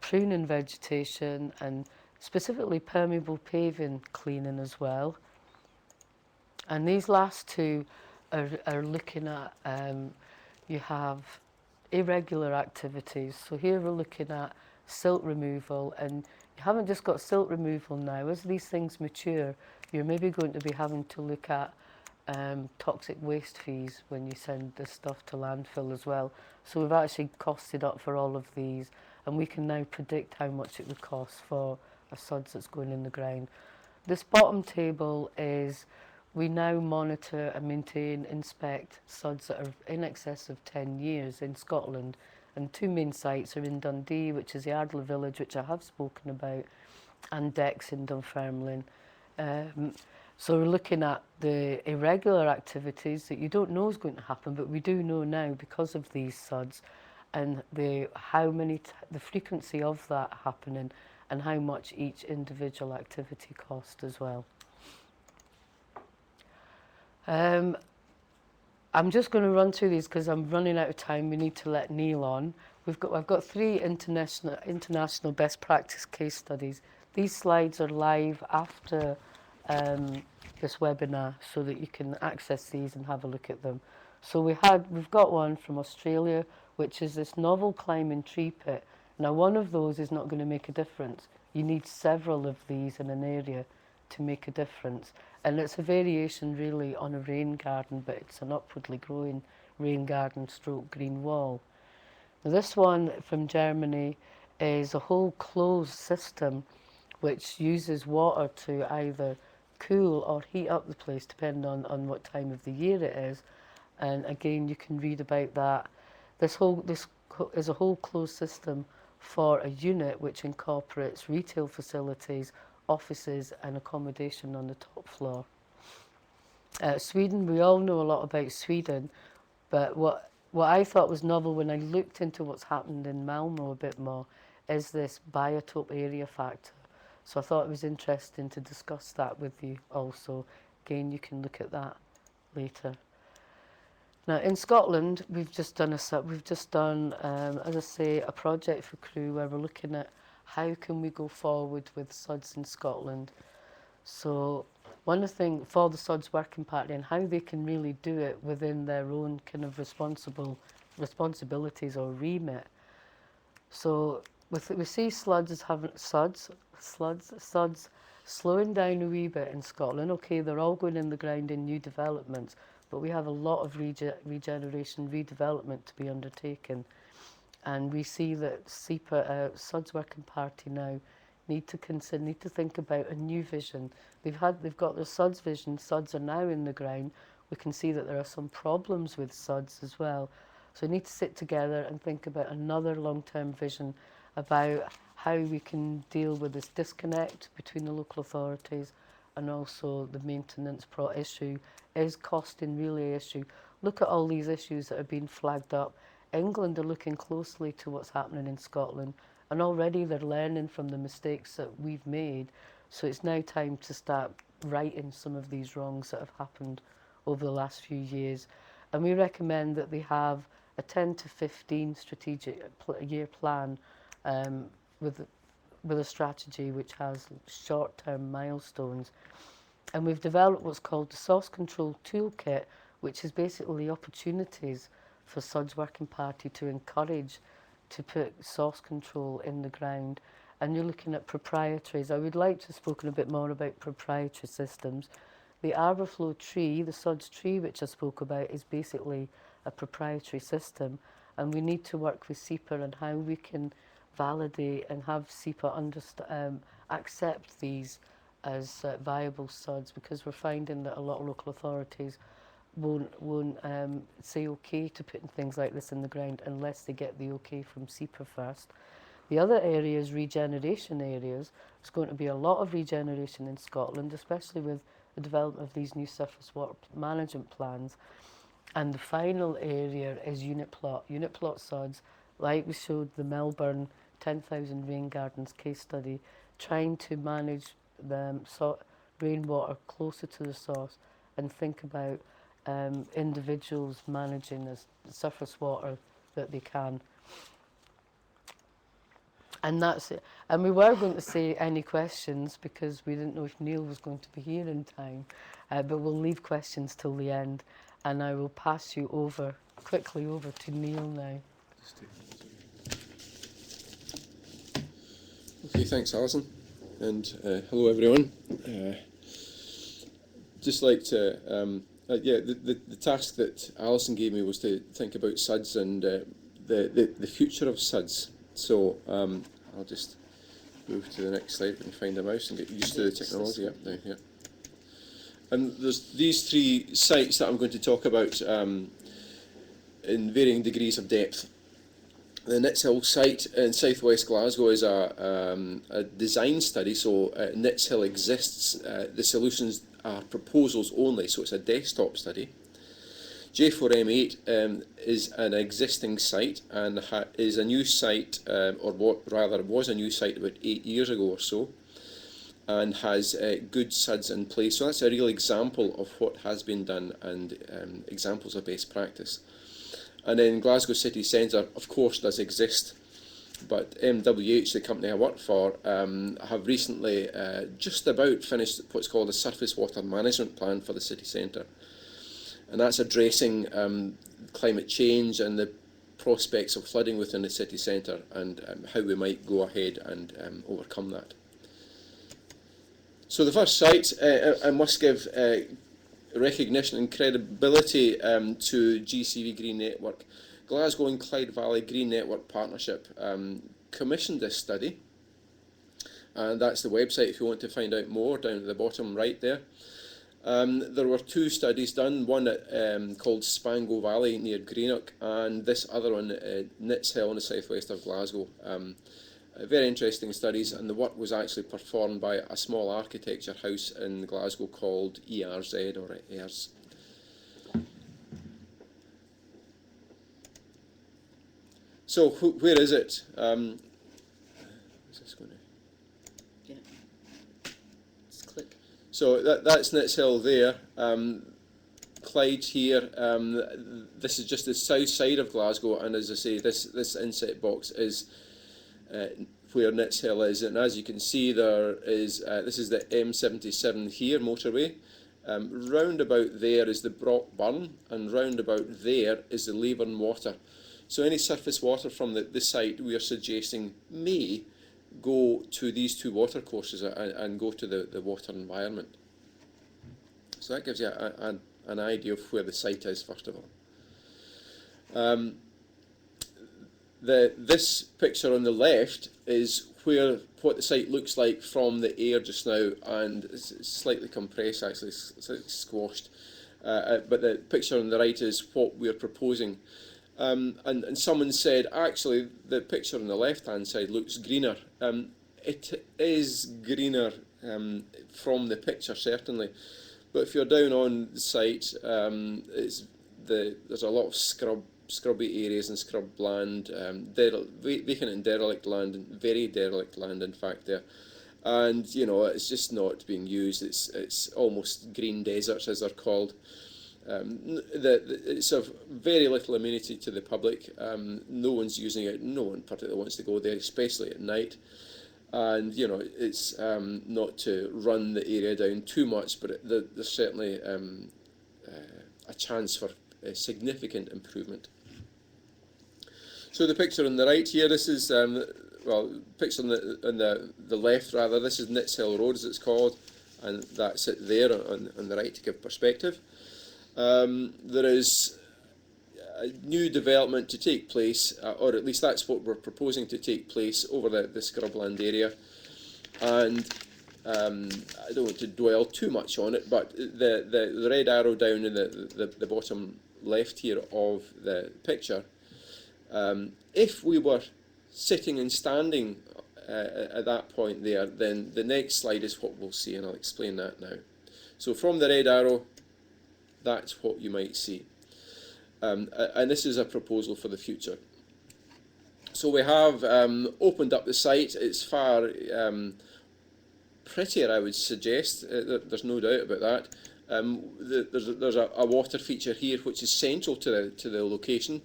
pruning vegetation, and specifically permeable paving cleaning as well. And these last two are looking at, you have irregular activities. So here we're looking at silt removal, and you haven't just got silt removal now. As these things mature, you're maybe going to be having to look at toxic waste fees when you send this stuff to landfill as well. So we've actually costed up for all of these, and we can now predict how much it would cost for a SUDS that's going in the ground. This bottom table is, we now monitor and maintain, inspect SUDS that are in excess of 10 years in Scotland, and two main sites are in Dundee, which is the Ardler Village, which I have spoken about, and Decks in Dunfermline. So we're looking at the irregular activities that you don't know is going to happen, but we do know now because of these SUDS, and the frequency of that happening, and how much each individual activity cost as well. I'm just going to run through these because I'm running out of time. We need to let Neil on. I've got 3 international best practice case studies. These slides are live after this webinar, so that you can access these and have a look at them. So we've got one from Australia, which is this novel climbing tree pit. Now, one of those is not going to make a difference. You need several of these in an area to make a difference. And it's a variation really on a rain garden, but it's an upwardly growing rain garden stroke green wall. Now, this one from Germany is a whole closed system which uses water to either cool or heat up the place, depending on what time of the year it is. And again, you can read about that. This is a whole closed system for a unit which incorporates retail facilities, offices and accommodation on the top floor. Sweden, we all know a lot about Sweden, but what I thought was novel when I looked into what's happened in Malmo a bit more is this biotope area factor. So I thought it was interesting to discuss that with you also. Again, you can look at that later. Now in Scotland, we've just done, as I say, a project for Crew where we're looking at how can we go forward with SUDS in Scotland. So one of the things for the SUDS Working Party and how they can really do it within their own kind of responsibilities or remit. So we see SUDS slowing down a wee bit in Scotland. Okay, they're all going in the ground in new developments, but we have a lot of regeneration, redevelopment to be undertaken. And we see that SUDS Working Party now need to think about a new vision. They've got their SUDS vision. SUDS are now in the ground. We can see that there are some problems with SUDS as well. So we need to sit together and think about another long-term vision about how we can deal with this disconnect between the local authorities and also the maintenance issue. Is costing really an issue? Look at all these issues that have been flagged up. England are looking closely to what's happening in Scotland, and already they're learning from the mistakes that we've made. So it's now time to start righting some of these wrongs that have happened over the last few years. And we recommend that they have a 10 to 15 strategic year plan with a strategy which has short-term milestones. And we've developed what's called the Source Control Toolkit, which is basically opportunities for SUDS Working Party to encourage to put source control in the ground. And you're looking at proprietaries. I would like to have spoken a bit more about proprietary systems. The Arborflow tree, the SUDS tree which I spoke about, is basically a proprietary system, and we need to work with SEPA and how we can validate and have SEPA accept these as viable SUDS, because we're finding that a lot of local authorities won't say okay to putting things like this in the ground unless they get the okay from SEPA first. The other areas, regeneration areas, there's going to be a lot of regeneration in Scotland, especially with the development of these new surface water management plans. And the final area is unit plot SUDS, like we showed the Melbourne 10,000 rain gardens case study, trying to manage the rainwater closer to the source and think about individuals managing the surface water that they can. And that's it. And we were going to say any questions because we didn't know if Neil was going to be here in time, but we'll leave questions till the end, and I will pass you quickly over to Neil now. Okay, thanks, Alison, and hello everyone. Just like to, the task that Alison gave me was to think about SUDS and the future of SUDS. So I'll just move to the next slide and find a mouse and get used to the technology. Yep, down here. And there's these three sites that I'm going to talk about in varying degrees of depth. The Nitshill site in southwest Glasgow is a design study, so Nitshill exists. The solutions are proposals only, so it's a desktop study. J4M8 is an existing site and is a new site, or what rather was a new site about 8 years ago or so, and has good SUDS in place. So that's a real example of what has been done and examples of best practice. And then Glasgow City Centre, of course, does exist, but MWH, the company I work for, have recently just about finished what's called a surface water management plan for the city centre. And that's addressing climate change and the prospects of flooding within the city centre and how we might go ahead and overcome that. So the first site, I must give recognition and credibility to GCV Green Network. Glasgow and Clyde Valley Green Network Partnership commissioned this study, and that's the website if you want to find out more, down at the bottom right there. There were two studies done, one called Spango Valley near Greenock, and this other one at Nitshill in the southwest of Glasgow. Very interesting studies, and the work was actually performed by a small architecture house in Glasgow called ERZ, or ERZ. So where is it? Is this going to... Yeah. Just click. So that's Nitshill there. Clyde here. This is just the south side of Glasgow, and as I say, this inset box is where Nits Hill is, and as you can see, there is this is the M77 here motorway. Round about there is the Brock Burn, and round about there is the Leyburn Water. So any surface water from the site, we are suggesting may go to these two water courses and go to the water environment. So that gives you an idea of where the site is, first of all. This picture on the left is what the site looks like from the air just now, and it's slightly compressed, actually, slightly squashed. But the picture on the right is what we're proposing. And someone said, actually, the picture on the left-hand side looks greener. It is greener from the picture, certainly. But if you're down on the site, there's a lot of scrubby areas and scrub land, vacant and derelict land, and very derelict land, in fact, there. And, you know, it's just not being used. It's almost green deserts, as they're called. It's of very little amenity to the public. No one's using it. No one particularly wants to go there, especially at night. And, you know, it's not to run the area down too much, but there's certainly a chance for a significant improvement. So the picture on the right here, this is, picture on the left rather, this is Nits Hill Road as it's called, and that's it there on the right to give perspective. There is a new development to take place, or at least that's what we're proposing to take place over the scrubland area. And I don't want to dwell too much on it, but the red arrow down in the bottom left here of the picture, if we were sitting and standing at that point there, then the next slide is what we'll see, and I'll explain that now. So from the red arrow, that's what you might see. And this is a proposal for the future. So we have opened up the site. It's far prettier, I would suggest. There's no doubt about that. There's a water feature here which is central to the location,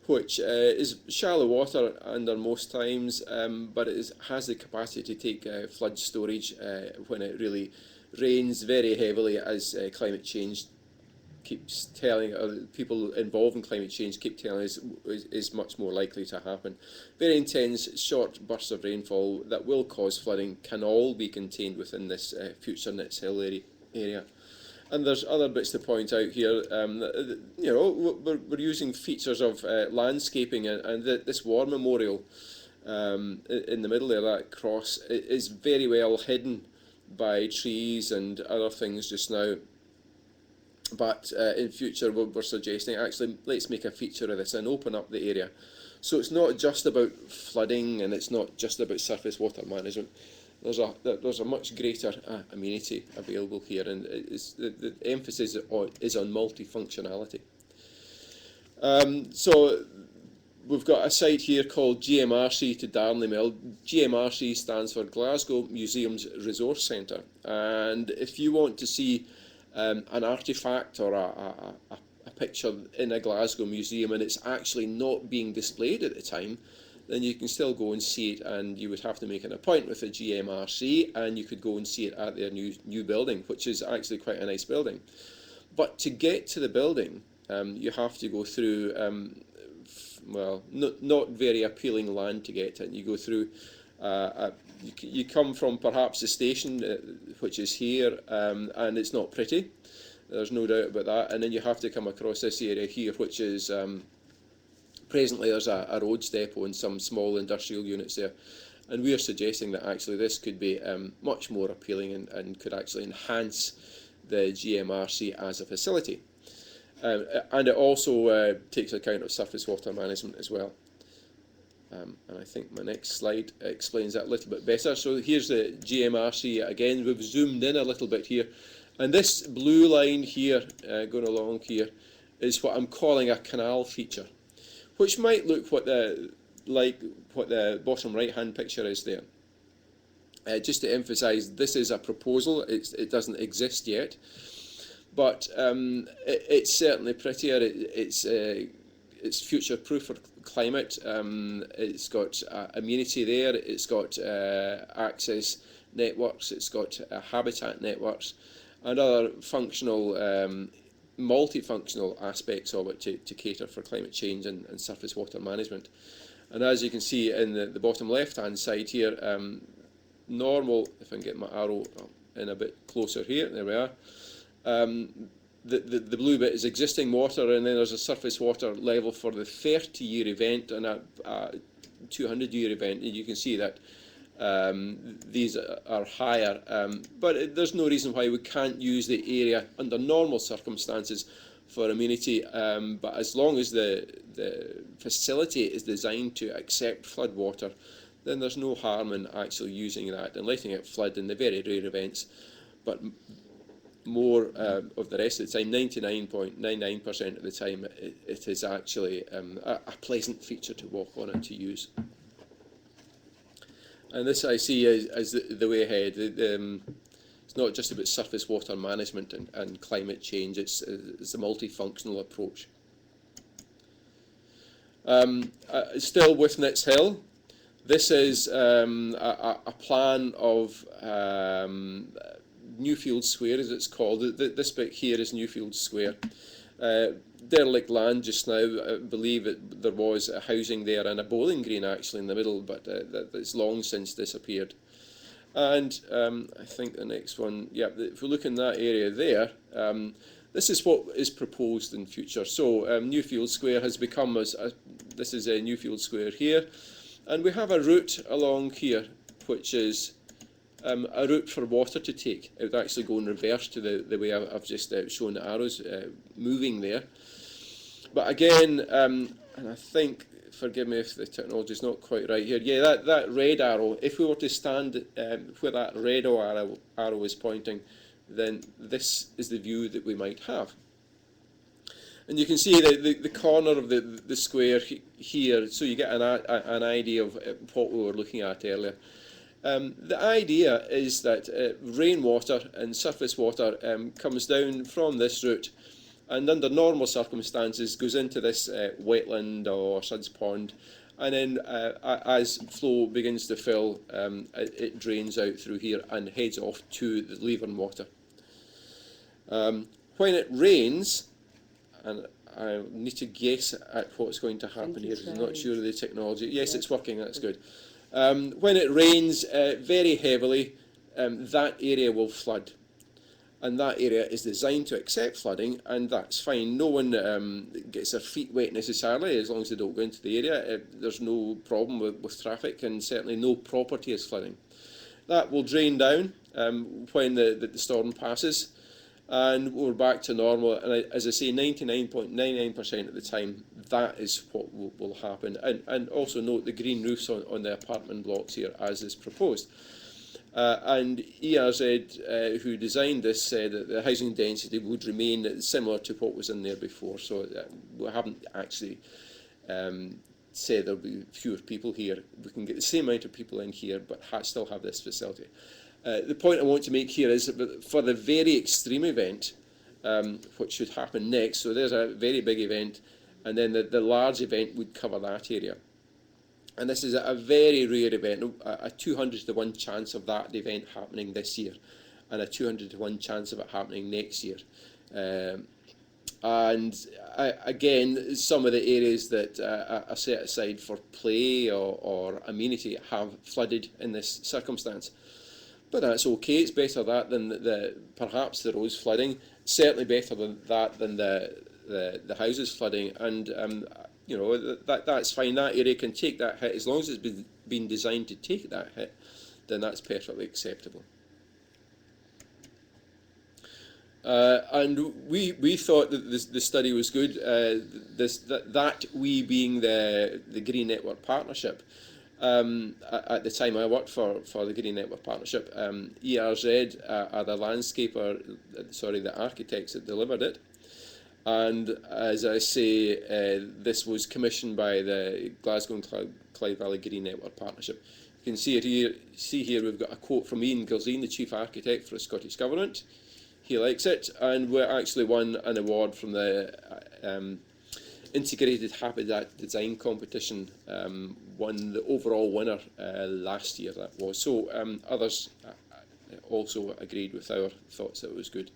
which is shallow water under most times, but it has the capacity to take flood storage when it really rains very heavily, as climate change keeps telling, people involved in climate change keep telling us is much more likely to happen. Very intense, short bursts of rainfall that will cause flooding can all be contained within this future Nits Hill area. And there's other bits to point out here. You know, we're using features of landscaping, and this war memorial in the middle there, that cross, is very well hidden by trees and other things just now. But in future we're suggesting, actually, let's make a feature of this and open up the area. So it's not just about flooding, and it's not just about surface water management. There's a much greater amenity available here, and the emphasis is on multifunctionality. So we've got a site here called GMRC to Darnley Mill. GMRC stands for Glasgow Museums Resource Centre, and if you want to see an artefact or a picture in a Glasgow museum and it's actually not being displayed at the time, then you can still go and see it, and you would have to make an appointment with the GMRC, and you could go and see it at their new building, which is actually quite a nice building. But to get to the building, you have to go through, well, not very appealing land to get to, and you go through you come from perhaps the station, which is here, and it's not pretty. There's no doubt about that. And then you have to come across this area here, which is presently there's a roads depot and some small industrial units there. And we are suggesting that actually this could be much more appealing and could actually enhance the GMRC as a facility. And it also takes account of surface water management as well. And I think my next slide explains that a little bit better. So here's the GMRC again. We've zoomed in a little bit here. And this blue line here, going along here, is what I'm calling a canal feature, which might look like what the bottom right-hand picture is there. Just to emphasise, this is a proposal. It doesn't exist yet. But it's certainly prettier. it's future-proof for climate. It's got amenity there. It's got access networks. It's got habitat networks and other functional, multifunctional aspects of it to cater for climate change and surface water management. And as you can see in the bottom left-hand side here, normal, if I can get my arrow in a bit closer here, there we are. The blue bit is existing water, and then there's a surface water level for the 30-year event and a 200-year event. And you can see that these are higher, but there's no reason why we can't use the area under normal circumstances for amenity, but as long as the facility is designed to accept flood water, then there's no harm in actually using that and letting it flood in the very rare events. But more of the rest of the time, 99.99% of the time, it is actually a pleasant feature to walk on and to use. And this I see as the way ahead. It's not just about surface water management and climate change, it's a multifunctional approach. Still with Nits Hill, this is a plan of Newfield Square, as it's called. This bit here is Newfield Square. Derelict land just now. I believe there was a housing there and a bowling green actually in the middle, but that's long since disappeared. And I think the next one, yeah, if we look in that area there, this is what is proposed in future. So Newfield Square has become, this is a Newfield Square here, and we have a route along here, which is a route for water to take. It would actually go in reverse to the way I've just shown the arrows moving there. But again, and I think, forgive me if the technology is not quite right here, yeah, that red arrow, if we were to stand where that red arrow is pointing, then this is the view that we might have. And you can see the corner of the square here, so you get an idea of what we were looking at earlier. The idea is that rainwater and surface water comes down from this route and under normal circumstances goes into this wetland or SUDS pond, and then as flow begins to fill, it drains out through here and heads off to the Leven water. When it rains, and I need to guess at what's going to happen here because I'm not sure of the technology. Yes, yeah. It's working, that's good. When it rains very heavily, that area will flood. And that area is designed to accept flooding, and that's fine. No one gets their feet wet necessarily, as long as they don't go into the area. There's no problem with traffic, and certainly no property is flooding. That will drain down when the storm passes, and we're back to normal. And as I say, 99.99% of the time, that is what will happen. And also note the green roofs on the apartment blocks here, as is proposed. And ERZ, who designed this, said that the housing density would remain similar to what was in there before. So we haven't actually said there'll be fewer people here. We can get the same amount of people in here, but still have this facility. The point I want to make here is that for the very extreme event, which should happen next, so there's a very big event, and then the large event would cover that area. And this is a very rare event, a 200 to 1 chance of that event happening this year, and a 200 to 1 chance of it happening next year. Again, some of the areas that are set aside for play or amenity have flooded in this circumstance. But that's okay, it's better that than perhaps the roads flooding, certainly better than that than the houses flooding, and you know, that's fine. That area can take that hit as long as it's been designed to take that hit. Then that's perfectly acceptable. And we thought that the study was good. That we being the Green Network Partnership. At the time I worked for the Green Network Partnership, ERZ are the landscaper, the architects that delivered it. And as I say, this was commissioned by the Glasgow and Clyde Valley Green Network Partnership. You can see here we've got a quote from Ian Gilzine, the Chief Architect for the Scottish Government. He likes it, and we actually won an award from the integrated habitat design competition, won the overall winner last year, that was. So others also agreed with our thoughts that it was good.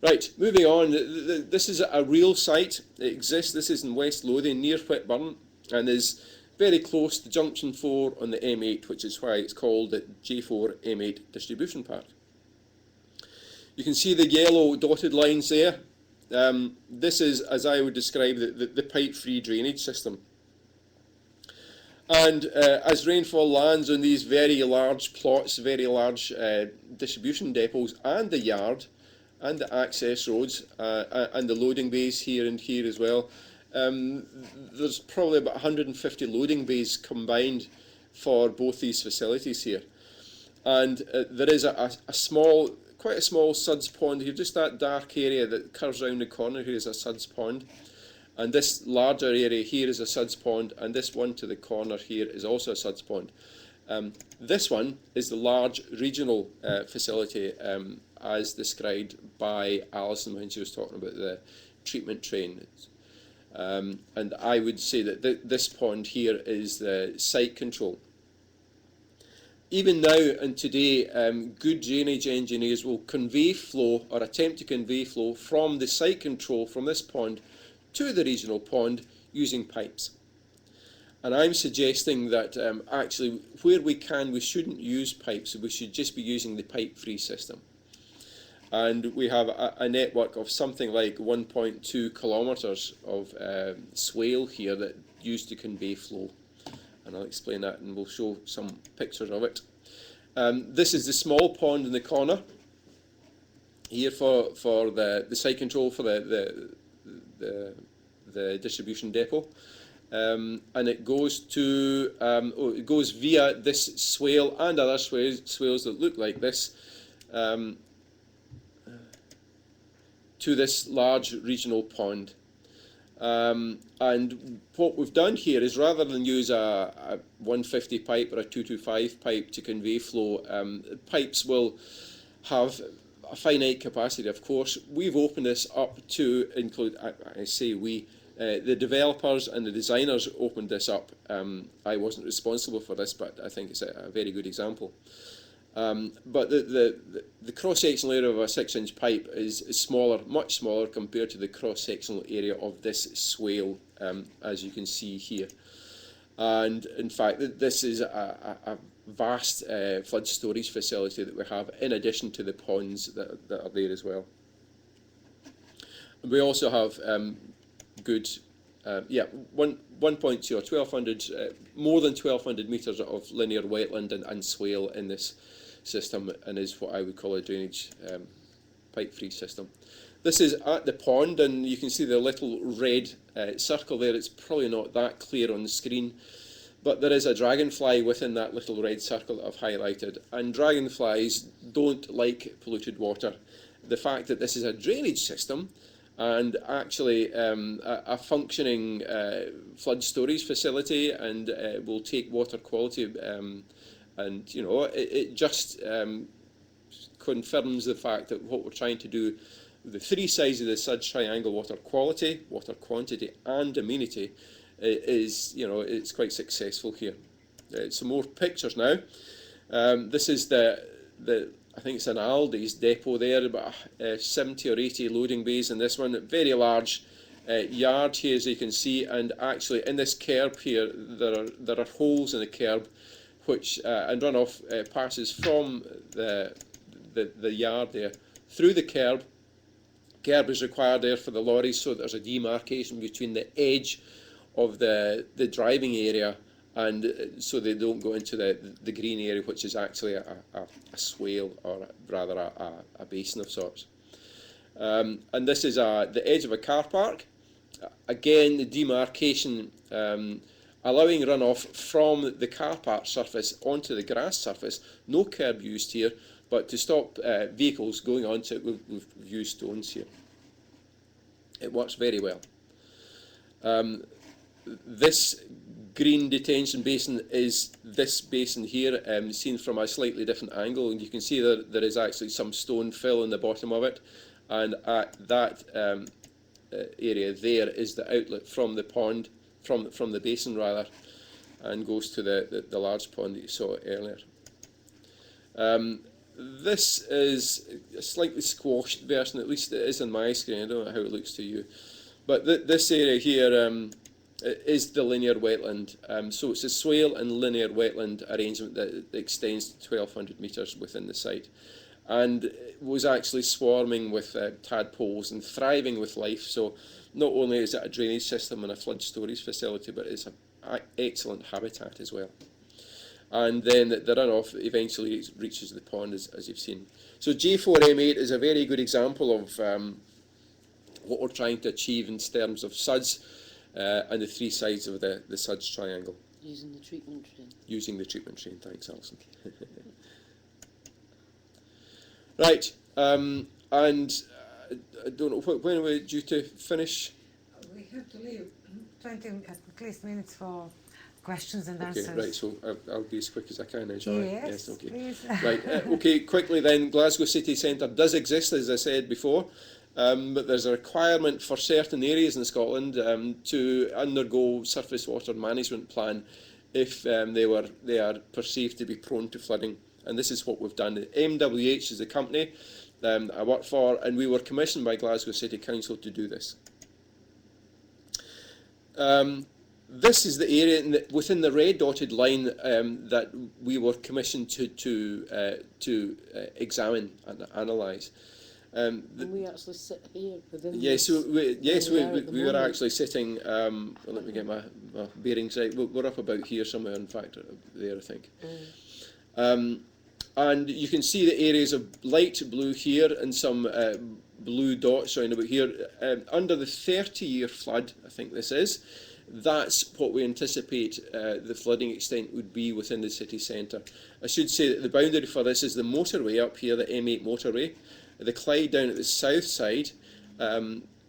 Right, moving on. This is a real site. It exists. This is in West Lothian, near Whitburn, and is very close to Junction 4 on the M8, which is why it's called the J4 M8 Distribution Park. You can see the yellow dotted lines there. This is, as I would describe, the pipe-free drainage system. And as rainfall lands on these very large plots, very large distribution depots, and the yard, and the access roads, and the loading bays here and here as well, there's probably about 150 loading bays combined for both these facilities here. And there is quite a small SUDS pond here, just that dark area that curves around the corner here is a SUDS pond. And this larger area here is a SUDS pond, and this one to the corner here is also a SUDS pond. This one is the large regional facility as described by Alison when she was talking about the treatment train. And I would say that this pond here is the site control. Even now and today, good drainage engineers will convey flow or attempt to convey flow from the site control from this pond to the regional pond using pipes. And I'm suggesting that actually where we can, we shouldn't use pipes, we should just be using the pipe-free system. And we have a network of something like 1.2 kilometres of swale here that used to convey flow. And I'll explain that and we'll show some pictures of it. This is the small pond in the corner here for the site control for the distribution depot. And it goes to it goes via this swale and other swales that look like this to this large regional pond. And what we've done here is, rather than use a 150 pipe or a 225 pipe to convey flow, pipes will have a finite capacity, of course. We've opened this up to include, I say we, the developers and the designers opened this up. I wasn't responsible for this, but I think it's a very good example. But the cross-sectional area of a 6-inch pipe is smaller, much smaller compared to the cross-sectional area of this swale, as you can see here. And in fact, this is a vast flood storage facility that we have, in addition to the ponds that are there as well. We also have good, 1.2 or 1,200, more than 1,200 metres of linear wetland and swale in this system, and is what I would call a drainage pipe-free system. This is at the pond, and you can see the little red circle there. It's probably not that clear on the screen, but there is a dragonfly within that little red circle that I've highlighted, and dragonflies don't like polluted water. The fact that this is a drainage system and actually a functioning flood storage facility, and will take water quality, and you know, it just confirms the fact that what we're trying to do, the three sides of the SUDS triangle, water quality, water quantity and amenity, is, you know, it's quite successful here. Some more pictures now. This is the I think it's an Aldi's depot there, about 70 or 80 loading bays in this one. Very large yard here, as you can see, and actually in this kerb here there are holes in the kerb, which and runoff passes from the yard there through the kerb. Kerb is required there for the lorries, so there's a demarcation between the edge of the driving area, and so they don't go into the green area, which is actually a swale, or rather a basin of sorts. And this is the edge of a car park. Again, the demarcation allowing runoff from the car park surface onto the grass surface. No curb used here, but to stop vehicles going onto it, we've used stones here. It works very well. This green detention basin is this basin here, seen from a slightly different angle, and you can see that there is actually some stone fill in the bottom of it, and at that area there is the outlet from the pond, from the basin rather, and goes to the large pond that you saw earlier. This is a slightly squashed version, at least it is on my screen. I don't know how it looks to you. But this area here is the linear wetland. So it's a swale and linear wetland arrangement that extends to 1,200 metres within the site, and was actually swarming with tadpoles and thriving with life. So not only is it a drainage system and a flood storage facility, but it's an excellent habitat as well. And then the runoff eventually reaches the pond, as you've seen. So J4M8 is a very good example of what we're trying to achieve in terms of SUDS and the three sides of the SUDS triangle. Using the treatment train. Using the treatment train, thanks Alison. Right, and I don't know, when are we due to finish? We have to leave 20 at least minutes for questions and Okay, answers. right, so I'll be as quick as I can now, shall I? Yes, okay. please. Right, okay, quickly then, Glasgow City Centre does exist, as I said before, but there's a requirement for certain areas in Scotland to undergo surface water management plan if they are perceived to be prone to flooding, and this is what we've done. MWH is the company I work for, and we were commissioned by Glasgow City Council to do this. This is the area within the red dotted line that we were commissioned to examine and analyse. And we actually sit here within Yes, this, we were actually sitting, well, let me get my bearings right, we're up about here somewhere, in fact, there I think. And you can see the areas of light blue here and some blue dots around about here. Under the 30-year flood, I think this is, that's what we anticipate the flooding extent would be within the city centre. I should say that the boundary for this is the motorway up here, the M8 motorway, the Clyde down at the south side,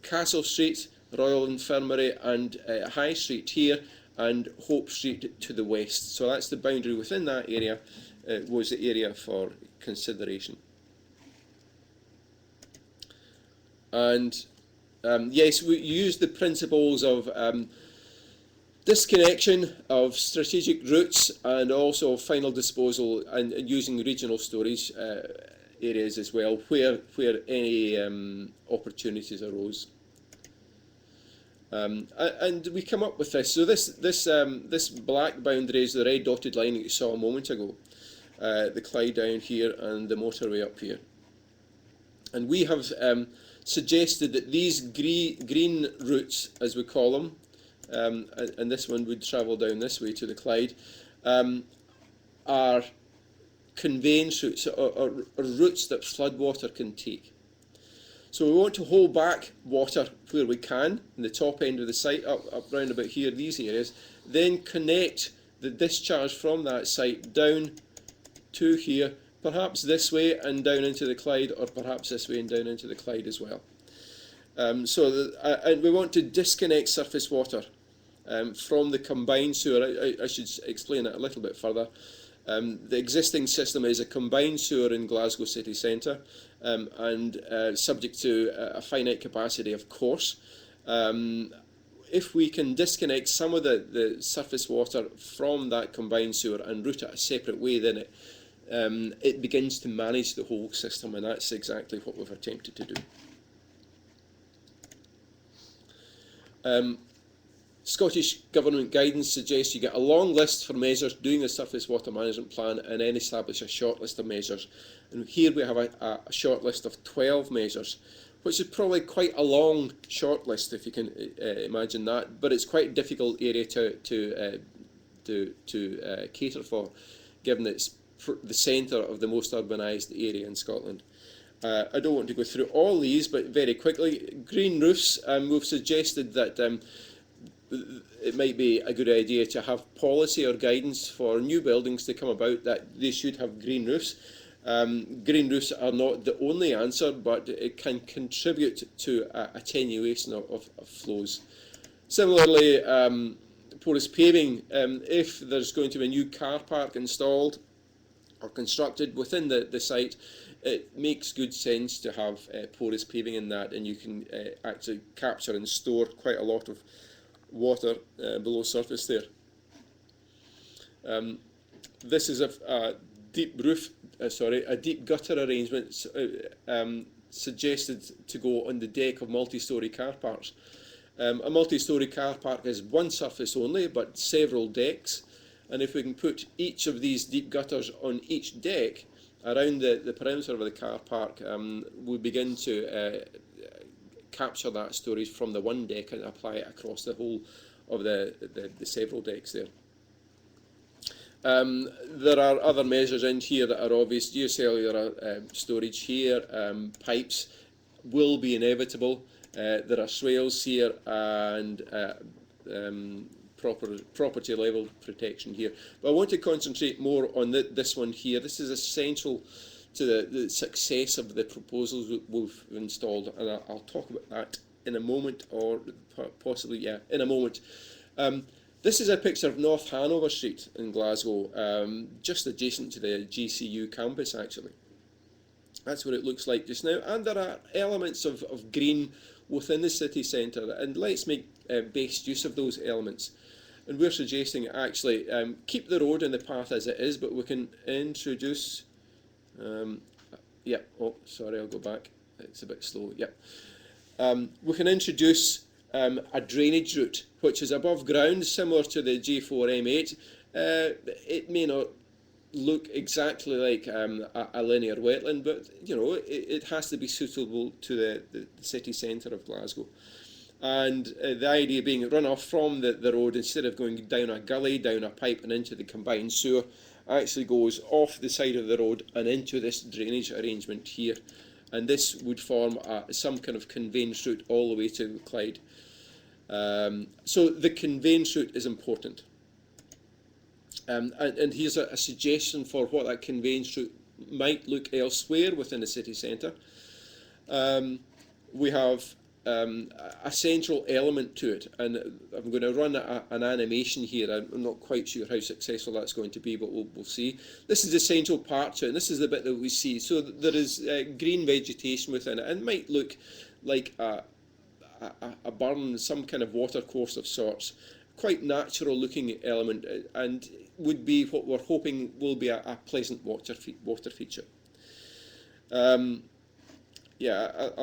Castle Street, Royal Infirmary and High Street here, and Hope Street to the west. So that's the boundary within that area, was the area for consideration. And yes, we used the principles of disconnection of strategic routes and also final disposal, and using regional storage areas as well where any opportunities arose. And we come up with this. So this black boundary is the red dotted line that you saw a moment ago, the Clyde down here and the motorway up here. And we have suggested that these green routes, as we call them, and this one would travel down this way to the Clyde, are conveyance routes, or routes that floodwater can take. So we want to hold back water where we can, in the top end of the site, up round about here, these areas, then connect the discharge from that site down to here, perhaps this way and down into the Clyde, or perhaps this way and down into the Clyde as well. And we want to disconnect surface water from the combined sewer. I should explain that a little bit further. The existing system is a combined sewer in Glasgow city centre, and subject to a finite capacity, of course. If we can disconnect some of the surface water from that combined sewer and route it a separate way, then it begins to manage the whole system, and that's exactly what we've attempted to do. Scottish Government guidance suggests you get a long list for measures doing a surface water management plan and then establish a short list of measures. And here we have a short list of 12 measures, which is probably quite a long short list, if you can imagine that, but it's quite a difficult area to cater for, given that it's the centre of the most urbanised area in Scotland. I don't want to go through all these, but very quickly, green roofs, we've suggested that it might be a good idea to have policy or guidance for new buildings to come about that they should have green roofs. Green roofs are not the only answer, but it can contribute to attenuation of flows. Similarly, porous paving, if there's going to be a new car park installed, are constructed within the site, it makes good sense to have porous paving in that, and you can actually capture and store quite a lot of water below surface there. This is a deep roof, a deep gutter arrangement suggested to go on the deck of multi-storey car parks. A multi-storey car park is one surface only, but several decks, and if we can put each of these deep gutters on each deck around the perimeter of the car park, we begin to capture that storage from the one deck and apply it across the whole of the several decks there. There are other measures in here that are obvious. Geocellular storage here, pipes will be inevitable. There are swales here and property level protection here. But I want to concentrate more on this one here. This is essential to the success of the proposals we've installed, and I'll talk about that in a moment, or possibly, in a moment. This is a picture of North Hanover Street in Glasgow, just adjacent to the GCU campus actually. That's what it looks like just now, and there are elements of green within the city centre, and let's make best use of those elements. And we're suggesting actually keep the road and the path as it is, but we can introduce, oh sorry, I'll go back, it's a bit slow, we can introduce a drainage route which is above ground, similar to the G4M8. It may not look exactly like a linear wetland, but you know, it has to be suitable to the city centre of Glasgow. And the idea being runoff from the road, instead of going down a gully, down a pipe and into the combined sewer, actually goes off the side of the road and into this drainage arrangement here. And this would form some kind of conveyance route all the way to the Clyde. So the conveyance route is important. And here's a suggestion for what that conveyance route might look elsewhere within the city centre. We have a central element to it, and I'm going to run an animation here. I'm not quite sure how successful that's going to be, but we'll see. This is the central part to it, and this is the bit that we see. So there is green vegetation within it, and it might look like a burn, some kind of water course of sorts. Quite natural looking element, and would be what we're hoping will be a pleasant water feature. I'll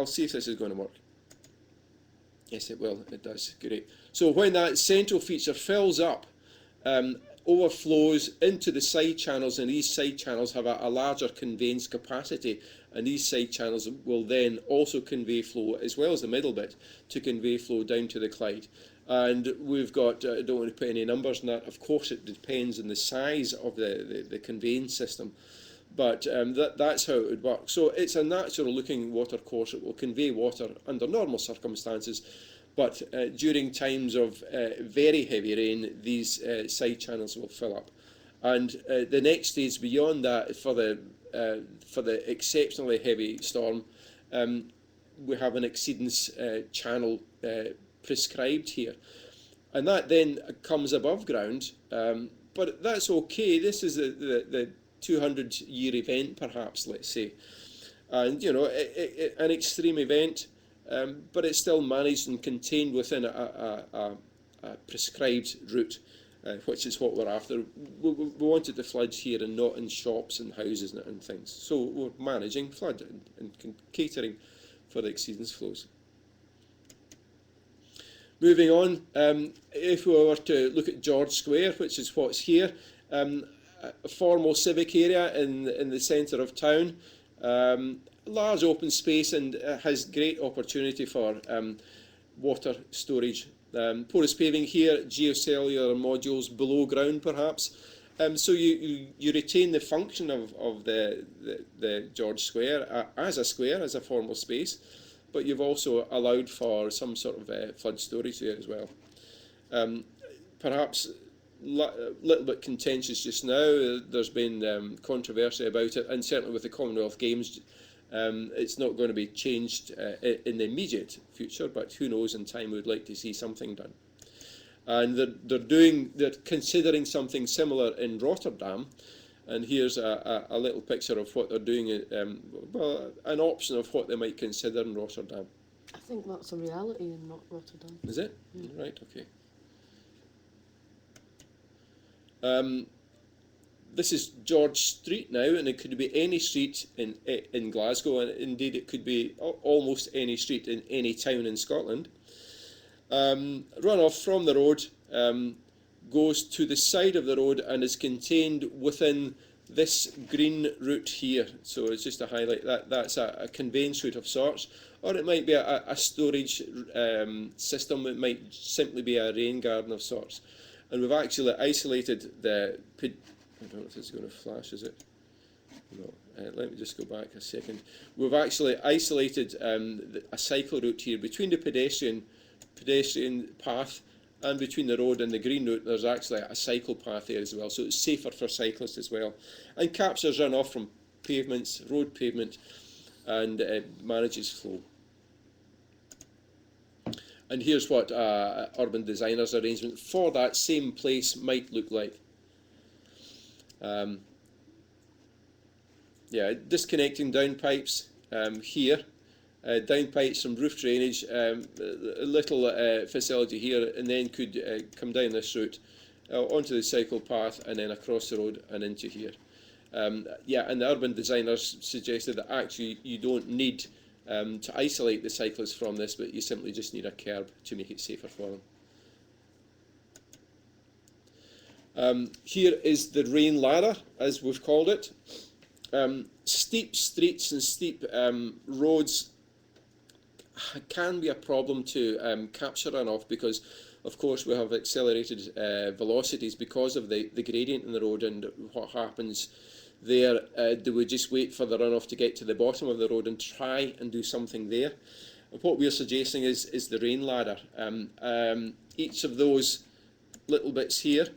see if this is going to work. Yes, it will. It does. Great. So when that central feature fills up, overflows into the side channels, and these side channels have a larger conveyance capacity, and these side channels will then also convey flow, as well as the middle bit, to convey flow down to the Clyde. And we've got, I don't want to put any numbers on that, of course it depends on the size of the conveyance system, but that's how it would work. So it's a natural looking water course. It will convey water under normal circumstances, but during times of very heavy rain, these side channels will fill up. And the next stage beyond that, for the exceptionally heavy storm, we have an exceedance channel prescribed here, and that then comes above ground, but that's okay. This is the 200-year event, perhaps, let's say, and you know, an extreme event, but it's still managed and contained within a prescribed route, which is what we're after. We wanted the floods here and not in shops and houses and things, so we're managing flood and catering for the exceedance flows. Moving on, if we were to look at George Square, which is what's here, a formal civic area in the centre of town, large open space, and has great opportunity for water storage. Porous paving here, geocellular modules below ground perhaps. So you retain the function of the George Square as a formal space, but you've also allowed for some sort of flood storage there as well. Perhaps a little bit contentious just now. There's been controversy about it, and certainly with the Commonwealth Games, it's not going to be changed in the immediate future, but who knows, in time we'd like to see something done. And they're considering something similar in Rotterdam, And here's a little picture of what they're doing, well, an option of what they might consider in Rotterdam. I think that's a reality in Rotterdam. Is it? Mm. Right, okay. This is George Street now, and it could be any street in Glasgow, and indeed it could be almost any street in any town in Scotland. Runoff from the road goes to the side of the road and is contained within this green route here. So it's just to highlight that that's a conveyance route of sorts, or it might be a storage system. It might simply be a rain garden of sorts. And we've actually isolated the... I don't know if it's going to flash, is it? No. Let me just go back a second. We've actually isolated a cycle route here between the pedestrian path and between the road and the green route. There's actually a cycle path there as well, so it's safer for cyclists as well, and captures runoff from pavements, road pavement, and manages flow. And here's what urban designers' arrangement for that same place might look like. Yeah, disconnecting downpipes here. Downpipes from roof drainage, a little facility here, and then could come down this route onto the cycle path and then across the road and into here. Yeah, and the urban designers suggested that actually you don't need to isolate the cyclists from this, but you simply just need a curb to make it safer for them. Here is the rain ladder, as we've called it. Steep streets and steep roads can be a problem to capture runoff because, of course, we have accelerated velocities because of the gradient in the road, and what happens there, do we just wait for the runoff to get to the bottom of the road and try and do something there? And what we're suggesting is the rain ladder. Each of those little bits here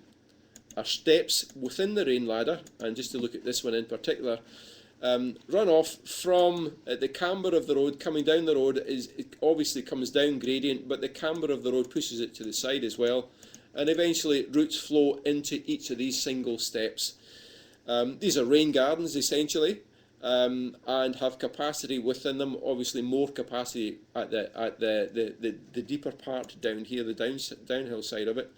are steps within the rain ladder, and just to look at this one in particular, runoff from the camber of the road coming down the road it obviously comes down gradient, but the camber of the road pushes it to the side as well, and eventually roots flow into each of these single steps. These are rain gardens essentially, and have capacity within them, obviously more capacity at the deeper part down here, the downhill side of it.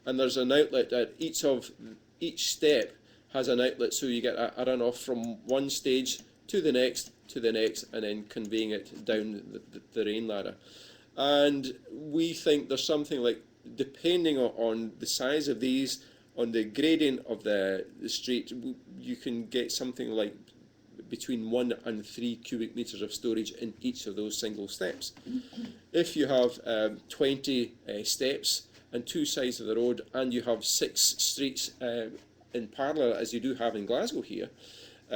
And there's an outlet at each step has an outlet, so you get a runoff from one stage to the next, and then conveying it down the rain ladder. And we think there's something like, depending on the size of these, on the gradient of the street, you can get something like between 1 and 3 cubic metres of storage in each of those single steps. If you have 20 steps and 2 sides of the road, and you have 6 streets in parallel, as you do have in Glasgow here,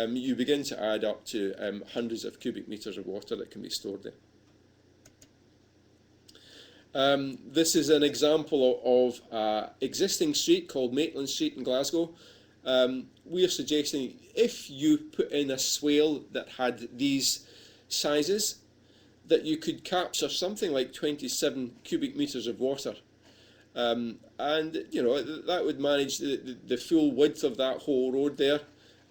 you begin to add up to hundreds of cubic metres of water that can be stored there. This is an example of an existing street called Maitland Street in Glasgow. We are suggesting if you put in a swale that had these sizes, that you could capture something like 27 cubic metres of water. And you know, that would manage the full width of that whole road there.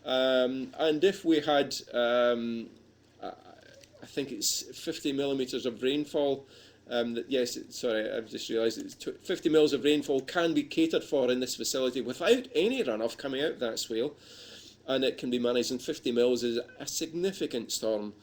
And if we had, I think it's 50 millimetres of rainfall, yes, sorry, I've just realised it's 50 mils of rainfall can be catered for in this facility without any runoff coming out of that swale, and it can be managed. And 50 mils is a significant storm.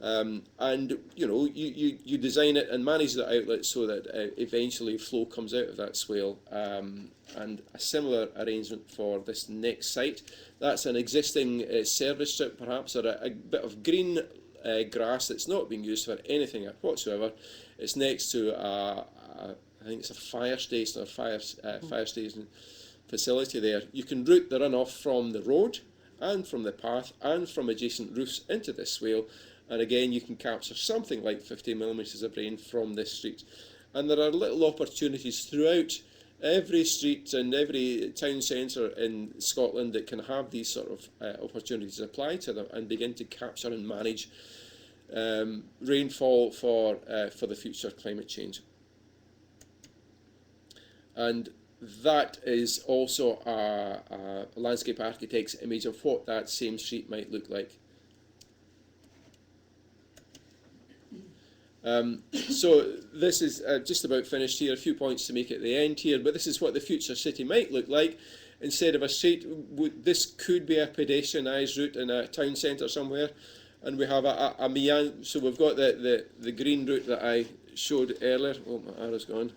And you know, you design it and manage the outlet so that eventually flow comes out of that swale. And a similar arrangement for this next site. That's an existing service strip, perhaps, or a bit of green grass that's not being used for anything whatsoever. It's next to I think it's a fire station or fire station facility there. You can route the runoff from the road and from the path and from adjacent roofs into this swale. And again, you can capture something like 50 millimetres of rain from this street. And there are little opportunities throughout every street and every town centre in Scotland that can have these sort of opportunities applied to them and begin to capture and manage rainfall for the future climate change. And that is also a landscape architect's image of what that same street might look like. So this is just about finished here, a few points to make at the end here, but this is what the future city might look like. Instead of a street, this could be a pedestrianised route in a town centre somewhere, and we have a meander. So we've got the green route that I showed earlier. Oh, my arrow's gone.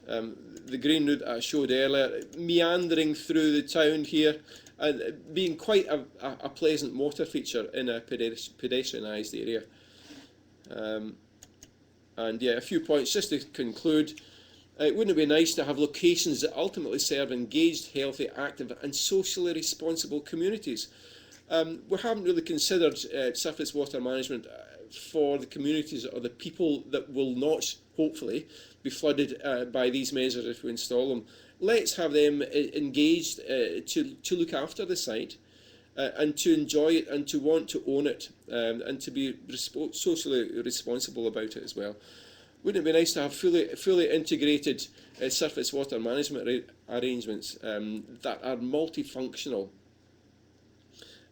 The green route I showed earlier, meandering through the town here, and being quite a pleasant water feature in a pedestrianised area. And yeah, a few points just to conclude. Wouldn't it be nice to have locations that ultimately serve engaged, healthy, active and socially responsible communities? We haven't really considered surface water management for the communities or the people that will not, hopefully, be flooded by these measures if we install them. Let's have them engaged to look after the site and to enjoy it and to want to own it and to be socially responsible about it as well. Wouldn't it be nice to have fully integrated surface water management arrangements that are multifunctional?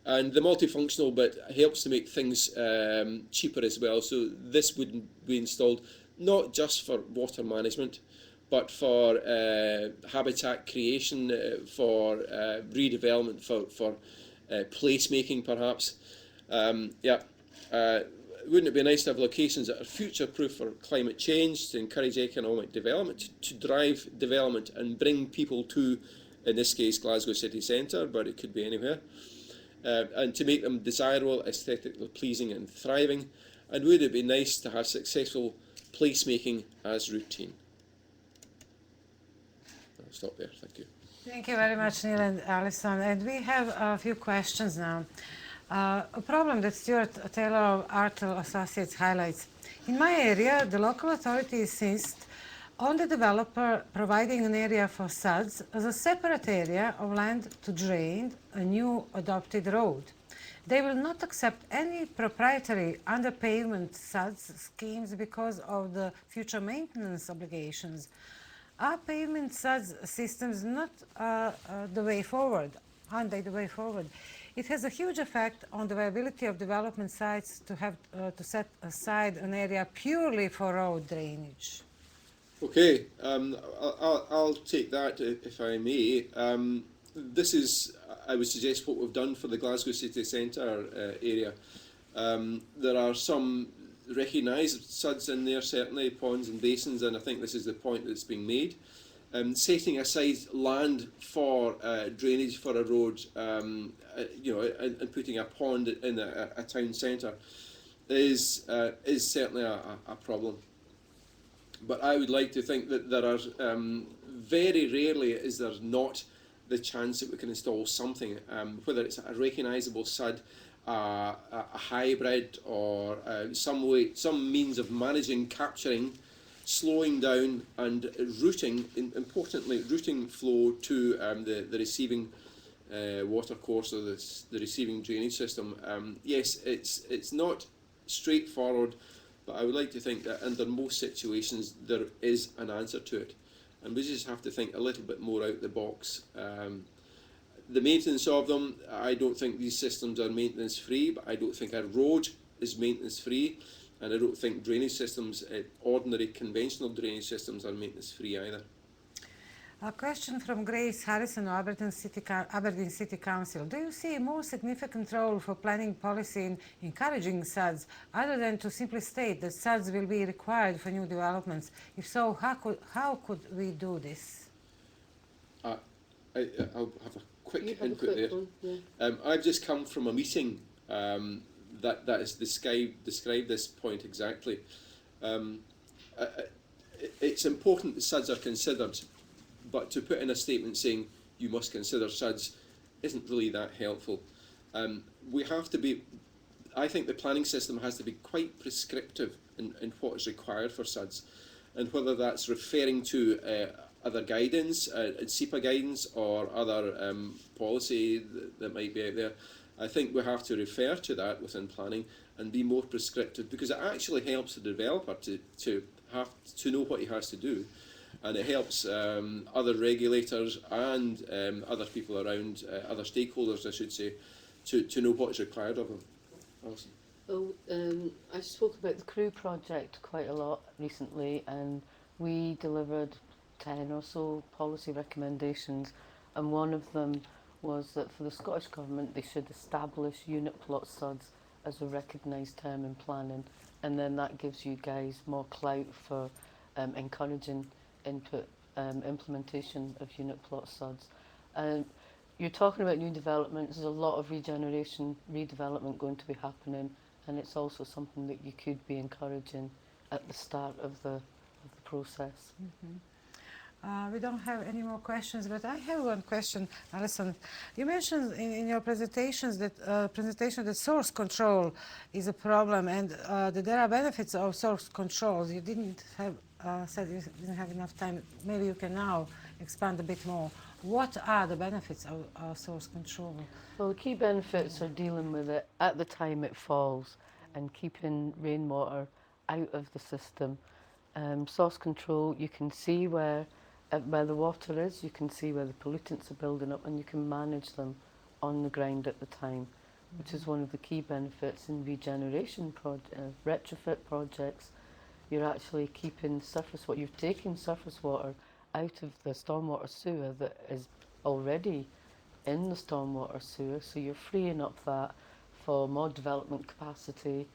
And the multifunctional bit helps to make things cheaper as well. So this would be installed not just for water management, but for habitat creation, for redevelopment, for placemaking perhaps. Wouldn't it be nice to have locations that are future-proof for climate change, to encourage economic development, to drive development and bring people to, in this case, Glasgow city centre, but it could be anywhere, and to make them desirable, aesthetically pleasing and thriving? And would it be nice to have successful placemaking as routine? I'll stop there, thank you. Thank you very much, Neil and Alison. And we have a few questions now. A problem that Stuart Taylor of Artel Associates highlights. In my area, the local authority insists on the developer providing an area for SUDS as a separate area of land to drain a new adopted road. They will not accept any proprietary underpavement SUDS schemes because of the future maintenance obligations. Are pavement SUDS systems not the way forward? Aren't they the way forward? It has a huge effect on the viability of development sites to have to set aside an area purely for road drainage. Okay, I'll take that if I may. This is, I would suggest, what we've done for the Glasgow city centre area. There are some recognised SUDS in there, certainly, ponds and basins, and I think this is the point that's being made. Setting aside land for drainage for a road, and putting a pond in a town centre is certainly a problem. But I would like to think that there are very rarely is there not the chance that we can install something, whether it's a recognisable SUD, a hybrid, or some means of managing, capturing, slowing down and routing, importantly routing flow to the receiving water course or the receiving drainage system. Yes, it's not straightforward, but I would like to think that under most situations there is an answer to it, and we just have to think a little bit more out the box. The maintenance of them, I don't think these systems are maintenance free, but I don't think a road is maintenance free. And I don't think drainage systems, ordinary conventional drainage systems, are maintenance free either. A question from Grace Harrison of Aberdeen City Council. Do you see a more significant role for planning policy in encouraging SUDS, other than to simply state that SUDS will be required for new developments? If so, how could we do this? I'll have a quick input there. Yeah. I've just come from a meeting that has described this point exactly. It's important that SUDS are considered, but to put in a statement saying you must consider SUDS isn't really that helpful. We have to be, I think the planning system has to be quite prescriptive in what is required for SUDS, and whether that's referring to other guidance, SEPA guidance, or other policy that might be out there. I think we have to refer to that within planning and be more prescriptive, because it actually helps the developer to know what he has to do. and it helps other regulators and other people around, other stakeholders, I should say, to know what's required of them. Alison? Well, I spoke about the Crew project quite a lot recently, and we delivered 10 or so policy recommendations, and one of them was that for the Scottish Government they should establish unit plot SUDS as a recognised term in planning, and then that gives you guys more clout for encouraging input, implementation of unit plot SUDS. You're talking about new developments. There's a lot of regeneration, redevelopment going to be happening, and it's also something that you could be encouraging at the start of the process. We don't have any more questions, but I have one question, Alison. You mentioned in your presentations that source control is a problem, and that there are benefits of source control. You didn't have said you didn't have enough time. Maybe you can now expand a bit more. What are the benefits of source control? Well, the key benefits are dealing with it at the time it falls and keeping rainwater out of the system. Source control, you can see where the water is, you can see where the pollutants are building up, and you can manage them on the ground at the time, which is one of the key benefits in regeneration retrofit projects. You're actually keeping surface water, you're taking surface water out of the stormwater sewer that is already in the stormwater sewer, so you're freeing up that for more development capacity.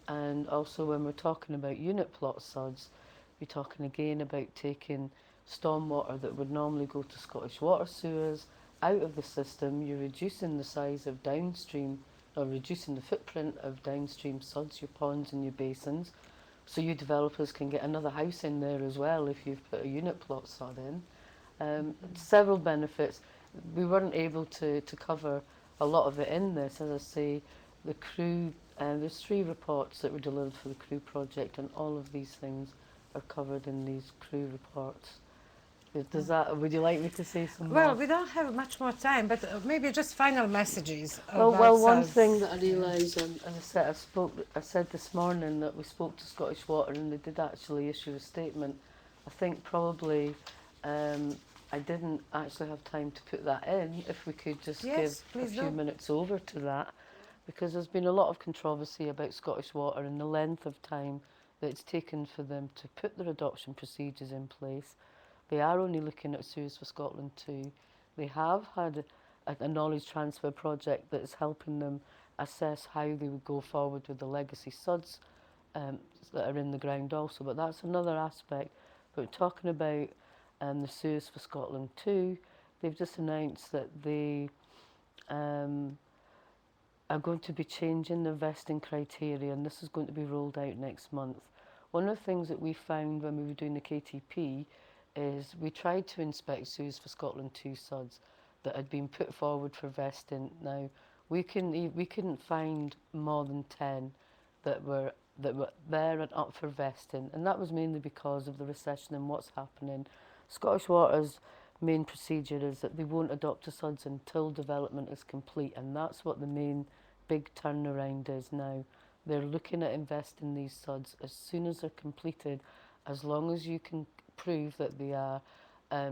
And also when we're talking about unit plot SUDS, we're talking again about taking stormwater that would normally go to Scottish water sewers out of the system. You're reducing the size of downstream, or reducing the footprint of downstream SUDS, your ponds and your basins, so you developers can get another house in there as well if you've put a unit plot SUD in. Several benefits. We weren't able to cover a lot of it in this. As I say, the Crew, there's 3 reports that were delivered for the Crew project, and all of these things are covered in these Crew reports. Does that? Would you like me to say some Well, more? we don't have much more time, but maybe just final messages. Well, one SUDS. thing that I realised, as I said, I said this morning that we spoke to Scottish Water and they did actually issue a statement. I think probably I didn't actually have time to put that in. If we could just Yes, give a please few do. minutes over to that, because there's been a lot of controversy about Scottish Water and the length of time that it's taken for them to put their adoption procedures in place. They are only looking at SUDS for Scotland 2. They have had a knowledge transfer project that is helping them assess how they would go forward with the legacy SUDS that are in the ground also, but that's another aspect. But talking about the SUDS for Scotland 2, they've just announced that they are going to be changing the vesting criteria, and this is going to be rolled out next month. One of the things that we found when we were doing the KTP is we tried to inspect SUDS for Scotland 2 SUDS that had been put forward for vesting. Now, we couldn't find more than 10 that were there and up for vesting, and that was mainly because of the recession and what's happening. Scottish Water's main procedure is that they won't adopt a SUDS until development is complete, and that's what the main big turnaround is now. They're looking at investing these SUDS as soon as they're completed, as long as you can prove that they are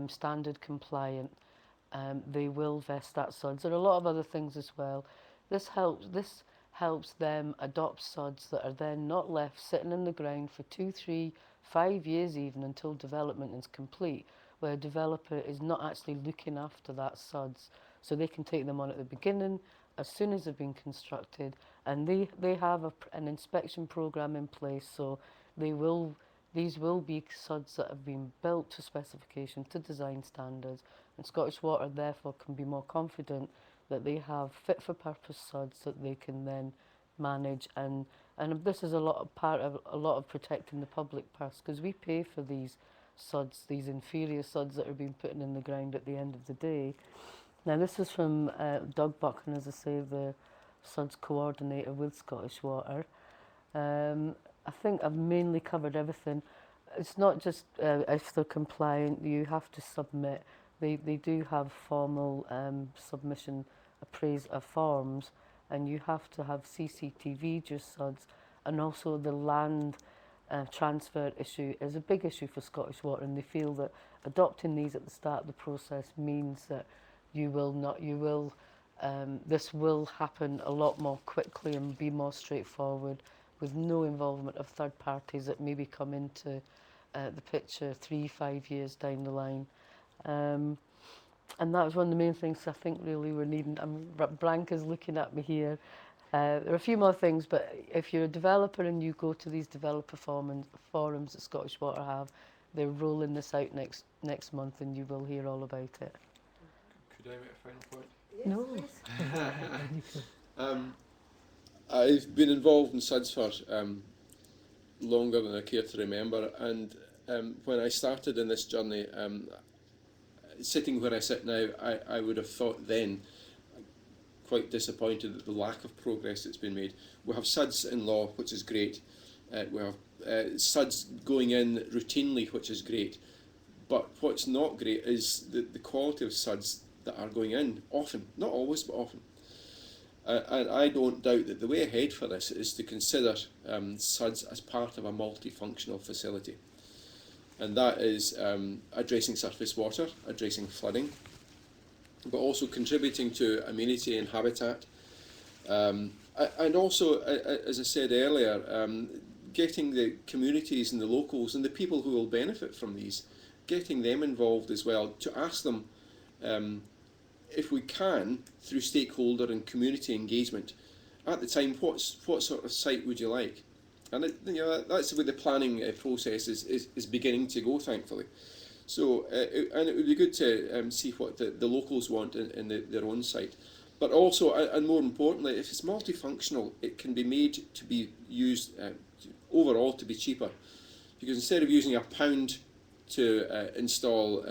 standard compliant. They will vest that SUDS. There are a lot of other things as well. This helps them adopt SUDS that are then not left sitting in the ground for 2, 3, 5 years even until development is complete, where a developer is not actually looking after that SUDS. So they can take them on at the beginning, as soon as they've been constructed, and they have an inspection programme in place, so these will be SUDS that have been built to specification, to design standards, and Scottish Water therefore can be more confident that they have fit for purpose SUDS that they can then manage, and this is a lot of protecting the public purse, because we pay for these SUDS, these inferior SUDS that are being put in the ground at the end of the day. Now this is from Doug Buchan, as I say, the SUDS coordinator with Scottish Water. I think I've mainly covered everything. It's not just if they're compliant, you have to submit. They do have formal submission forms, and you have to have CCTV just SUDS, and also the land transfer issue is a big issue for Scottish Water, and they feel that adopting these at the start of the process means that this will happen a lot more quickly and be more straightforward, with no involvement of third parties that maybe come into the picture 3-5 years down the line. And that was one of the main things I think really we're needing. Branka's looking at me here. There are a few more things, but if you're a developer and you go to these developer forums that Scottish Water have, they're rolling this out next month, and you will hear all about it. Could I make a final point? Yes, No. I've been involved in SUDS for longer than I care to remember, and when I started in this journey, sitting where I sit now, I would have thought then, quite disappointed at the lack of progress that's been made. We have SUDS in law, which is great. We have SUDS going in routinely, which is great. But what's not great is the quality of SUDS that are going in, often, not always, but often. And I don't doubt that the way ahead for this is to consider SUDS as part of a multifunctional facility. And that is addressing surface water, addressing flooding, but also contributing to amenity and habitat. And also, as I said earlier, getting the communities and the locals and the people who will benefit from these, getting them involved as well, to ask them, if we can, through stakeholder and community engagement, at the time, what sort of site would you like? And that's the way the planning process is beginning to go, thankfully. So, and it would be good to see what the locals want in their own site. But also, and more importantly, if it's multifunctional, it can be made to be used overall to be cheaper. Because instead of using £1 to install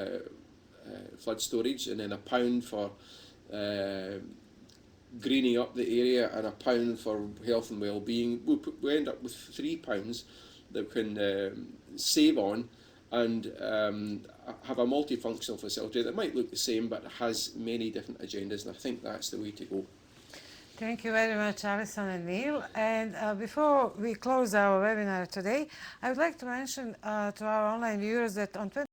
flood storage, and then £1 for greening up the area and £1 for health and well-being, we end up with £3 that we can save on and have a multifunctional facility that might look the same but has many different agendas, and I think that's the way to go. thank you very much, Alison and Neil. And before we close our webinar today, I would like to mention to our online viewers that on 20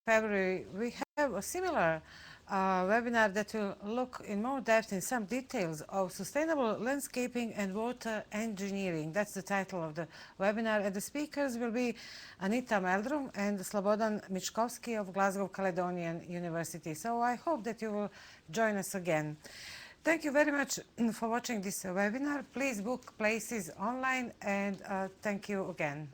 February we have a similar webinar that will look in more depth in some details of sustainable landscaping and water engineering. That's the title of the webinar, and the speakers will be Anita Meldrum and Slobodan Michkovski of Glasgow Caledonian University. So I hope that you will join us again. Thank you very much for watching this webinar. Please book places online, and thank you again.